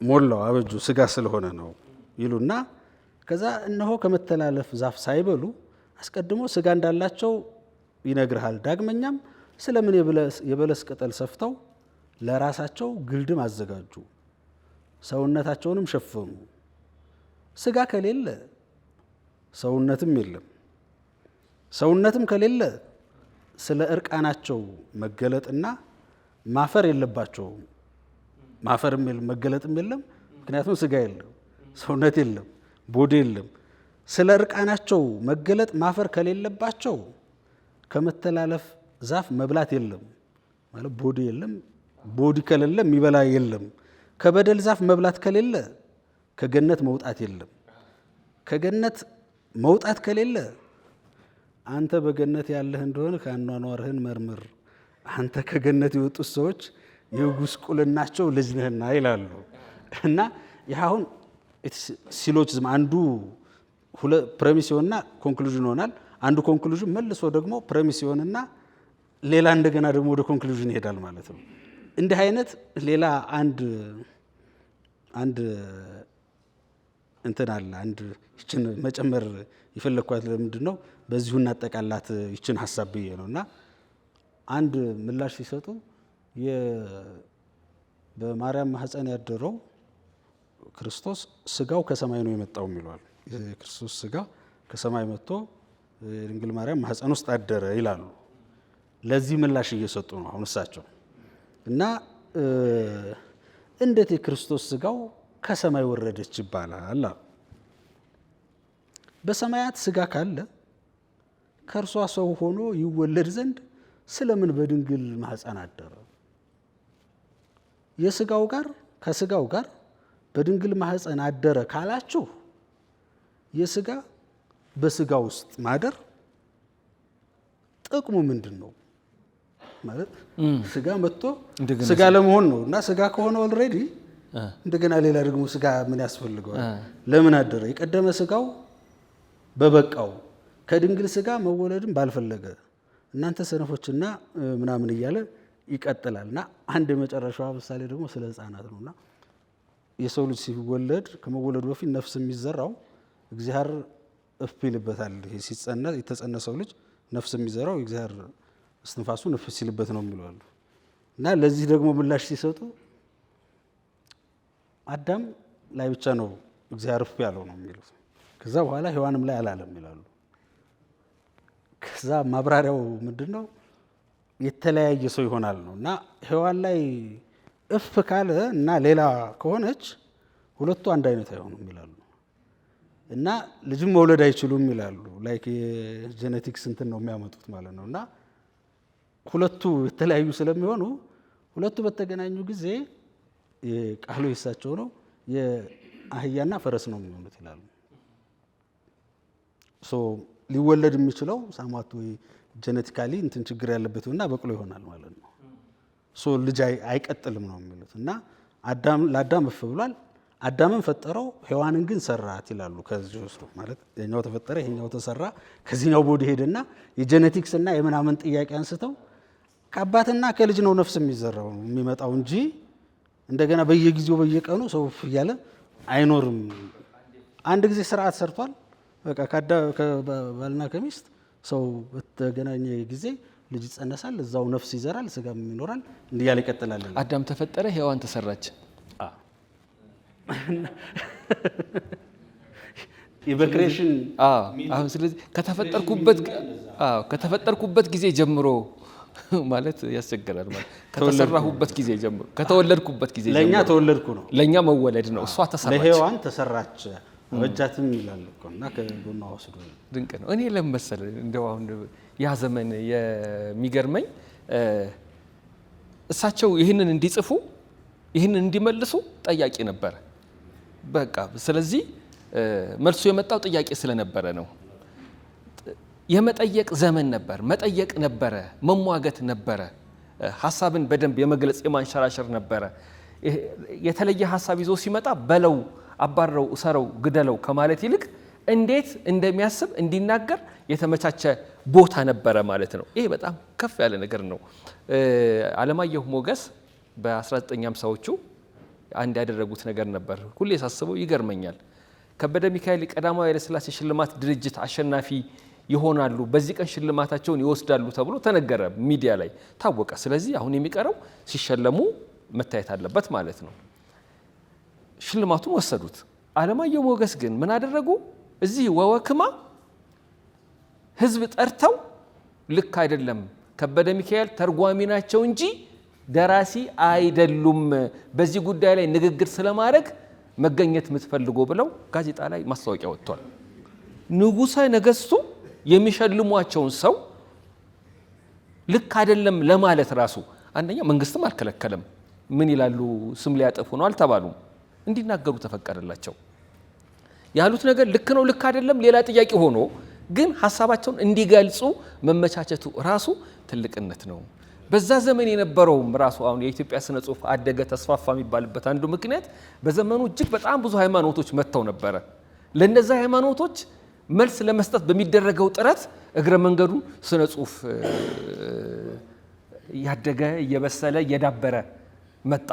ሞላው አበጁ ስጋ ስለሆነ ነው ይሉና ከዛ እነሆ ከመተላለፍ ዛፍ ሳይበሉ አስቀድሞ ስጋ እንዳላቸው ይነግርሃል። ዳግመኛም ስለምን የበለስ ቅጠል ሰፍተው ለራሳቸው ግልድም አዘጋጁ፣ ሰውነታቸውንም ሸፈኑ። ስጋ ከሌለ ሰውነትም የለም፣ ሰውነትም ከሌለ ስለ እርቃናቸው መገለጥና ማፈር የለባቸውም። ማፈርም የለም መገለጥም የለም፣ ምክንያቱም ስጋ የለም፣ ሰውነት የለም፣ ቦዲ የለም። ስለ እርቃናቸው መገለጥ ማፈር ከሌለባቸው ከመተላለፍ ዛፍ መብላት የለም ማለት ቦዲ የለም፣ ቦዲ ከሌለ የሚበላ የለም። ከበደል ዛፍ መብላት ከሌለ ከገነት መውጣት የለም። ከገነት መውጣት ከሌለ አንተ በገነት ያለህ እንደሆነ ከአኗኗርህን መርምር፣ አንተ ከገነት የወጡት ሰዎች የጉስቁልናቸው ልጅ ነህና ይላሉ። እና ይህ አሁን ሲሎጂዝም አንዱ ፕሬሚስ ይሆንና ኮንክሉዥን ይሆናል። አንዱ ኮንክሉዥን መልሶ ደግሞ ፕሬሚስ ይሆንና ሌላ እንደገና ደግሞ ወደ ኮንክሉዥን ይሄዳል ማለት ነው። እንዲህ አይነት ሌላ አንድ እንትን አለ። አንድ ይችን መጨመር የፈለግኳት ለምንድን ነው በዚሁ እናጠቃላት ይችን ሀሳብ ብዬ ነው። እና አንድ ምላሽ ሲሰጡ በማርያም ማህፀን ያደረው ክርስቶስ ስጋው ከሰማይ ነው የመጣው የሚለዋል። የክርስቶስ ስጋ ከሰማይ መጥቶ ድንግል ማርያም ማህፀን ውስጥ አደረ ይላሉ። ለዚህ ምላሽ እየሰጡ ነው አሁን እሳቸው። እና እንዴት የክርስቶስ ስጋው ከሰማይ ወረደች ይባላል? በሰማያት ስጋ ካለ ከእርሷ ሰው ሆኖ ይወለድ ዘንድ ስለምን በድንግል ማህፀን አደረ? የስጋው ጋር ከስጋው ጋር በድንግል ማህፀን አደረ ካላችሁ የስጋ በስጋ ውስጥ ማደር ጥቅሙ ምንድን ነው? ማለት ስጋ መጥቶ ስጋ ለመሆን ነው። እና ስጋ ከሆነ ኦልሬዲ እንደገና ሌላ ደግሞ ስጋ ምን ያስፈልገዋል? ለምን አደረ? የቀደመ ስጋው በበቃው ከድንግል ስጋ መወለድም ባልፈለገ እናንተ ሰነፎችና ምናምን እያለ ይቀጥላል። እና አንድ የመጨረሻዋ ምሳሌ ደግሞ ስለ ሕፃናት ነው። እና የሰው ልጅ ሲወለድ ከመወለዱ በፊት ነፍስ የሚዘራው እግዚአብሔር እፍ ይልበታል። የተጸነሰው ልጅ ነፍስ የሚዘራው እግዚአብሔር እስትንፋሱ ነፍስ ሲልበት ነው የሚለዋሉ። እና ለዚህ ደግሞ ምላሽ ሲሰጡ አዳም ላይ ብቻ ነው እግዚአብሔር እፍ ያለው ነው የሚሉት። ከዛ በኋላ ሔዋንም ላይ አላለም ይላሉ። ከዛ ማብራሪያው ምንድን ነው? የተለያየ ሰው ይሆናል ነው። እና ሔዋን ላይ እፍ ካለ እና ሌላ ከሆነች ሁለቱ አንድ አይነት አይሆኑም ይላሉ። እና ልጅም መውለድ አይችሉም ይላሉ። ላይክ የጄኔቲክስ እንትን ነው የሚያመጡት ማለት ነው። እና ሁለቱ የተለያዩ ስለሚሆኑ ሁለቱ በተገናኙ ጊዜ ቃሉ የሳቸው ነው የአህያና ፈረስ ነው የሚሆኑት ይላሉ። ሊወለድ የሚችለው ሳማት ወይ ጄኔቲካሊ እንትን ችግር ያለበት እና በቅሎ ይሆናል ማለት ነው። ልጅ አይቀጥልም ነው የሚሉት። እና ለአዳም እፍ ብሏል። አዳምን ፈጠረው፣ ሔዋንን ግን ሰራት ይላሉ። ከዚህ ወስዶ ማለት የኛው ተፈጠረ ይሄኛው ተሰራ፣ ከዚህኛው ቦዲ ሄደና የጄኔቲክስ እና የምናምን ጥያቄ አንስተው ከአባትና ከልጅ ነው ነፍስ የሚዘራው የሚመጣው እንጂ እንደገና በየጊዜው በየቀኑ ሰው እያለ አይኖርም። አንድ ጊዜ ስርዓት ሰርቷል። በቃ ከባልና ከሚስት ሰው በተገናኘ ጊዜ ልጅ ይጸነሳል፣ እዛው ነፍስ ይዘራል፣ ስጋም ይኖራል፣ እንዲህ ያለ ይቀጥላል። አዳም ተፈጠረ፣ ሔዋን ተሰራች። ኢቫክሬሽን አሁን ስለዚህ ከተፈጠርኩበት ጊዜ ጀምሮ ማለት ያስቸግራል። ማለት ከተሰራሁበት ጊዜ ጀምሮ ከተወለድኩበት ጊዜ ጀምሮ ለኛ ተወለድኩ ነው፣ ለኛ መወለድ ነው። እሷ ተሰራች፣ ለሔዋን ተሰራች አበጃትም ይላል እኮ። እና ከጎኗ ወስዶ ድንቅ ነው። እኔ ለምን መሰለህ እንደው አሁን ያ ዘመን የሚገርመኝ እሳቸው ይህንን እንዲጽፉ ይህንን እንዲመልሱ ጠያቂ ነበረ። በቃ ስለዚህ መልሱ የመጣው ጥያቄ ስለነበረ ነው። የመጠየቅ ዘመን ነበር፣ መጠየቅ ነበረ፣ መሟገት ነበረ፣ ሀሳብን በደንብ የመግለጽ የማንሸራሸር ነበረ። የተለየ ሀሳብ ይዞ ሲመጣ በለው፣ አባረው፣ እሰረው፣ ግደለው ከማለት ይልቅ እንዴት እንደሚያስብ እንዲናገር የተመቻቸ ቦታ ነበረ ማለት ነው። ይሄ በጣም ከፍ ያለ ነገር ነው። አለማየሁ ሞገስ በ1950ዎቹ አንድ ያደረጉት ነገር ነበር፣ ሁሌ ሳስበው ይገርመኛል። ከበደ ሚካኤል ቀዳማዊ ኃይለ ሥላሴ ሽልማት ድርጅት አሸናፊ ይሆናሉ፣ በዚህ ቀን ሽልማታቸውን ይወስዳሉ ተብሎ ተነገረ፣ ሚዲያ ላይ ታወቀ። ስለዚህ አሁን የሚቀረው ሲሸለሙ መታየት አለበት ማለት ነው። ሽልማቱን ወሰዱት። አለማየሁ ሞገስ ግን ምን አደረጉ? እዚህ ወወክማ ህዝብ ጠርተው ልክ አይደለም፣ ከበደ ሚካኤል ተርጓሚ ናቸው እንጂ ደራሲ አይደሉም፣ በዚህ ጉዳይ ላይ ንግግር ስለማድረግ መገኘት የምትፈልጉ ብለው ጋዜጣ ላይ ማስታወቂያ ወጥቷል። ንጉሠ ነገሥቱ የሚሸልሟቸውን ሰው ልክ አይደለም ለማለት ራሱ አንደኛ መንግስትም አልከለከለም። ምን ይላሉ? ስም ሊያጠፉ ነው አልተባሉም። እንዲናገሩ ተፈቀደላቸው። ያሉት ነገር ልክ ነው ልክ አይደለም ሌላ ጥያቄ ሆኖ ግን ሀሳባቸውን እንዲገልጹ መመቻቸቱ ራሱ ትልቅነት ነው። በዛ ዘመን የነበረውም ራሱ አሁን የኢትዮጵያ ስነ ጽሁፍ አደገ ተስፋፋ የሚባልበት አንዱ ምክንያት በዘመኑ እጅግ በጣም ብዙ ሃይማኖቶች መጥተው ነበረ። ለነዛ ሃይማኖቶች መልስ ለመስጠት በሚደረገው ጥረት እግረ መንገዱን ስነ ጽሁፍ ያደገ እየበሰለ እየዳበረ መጣ።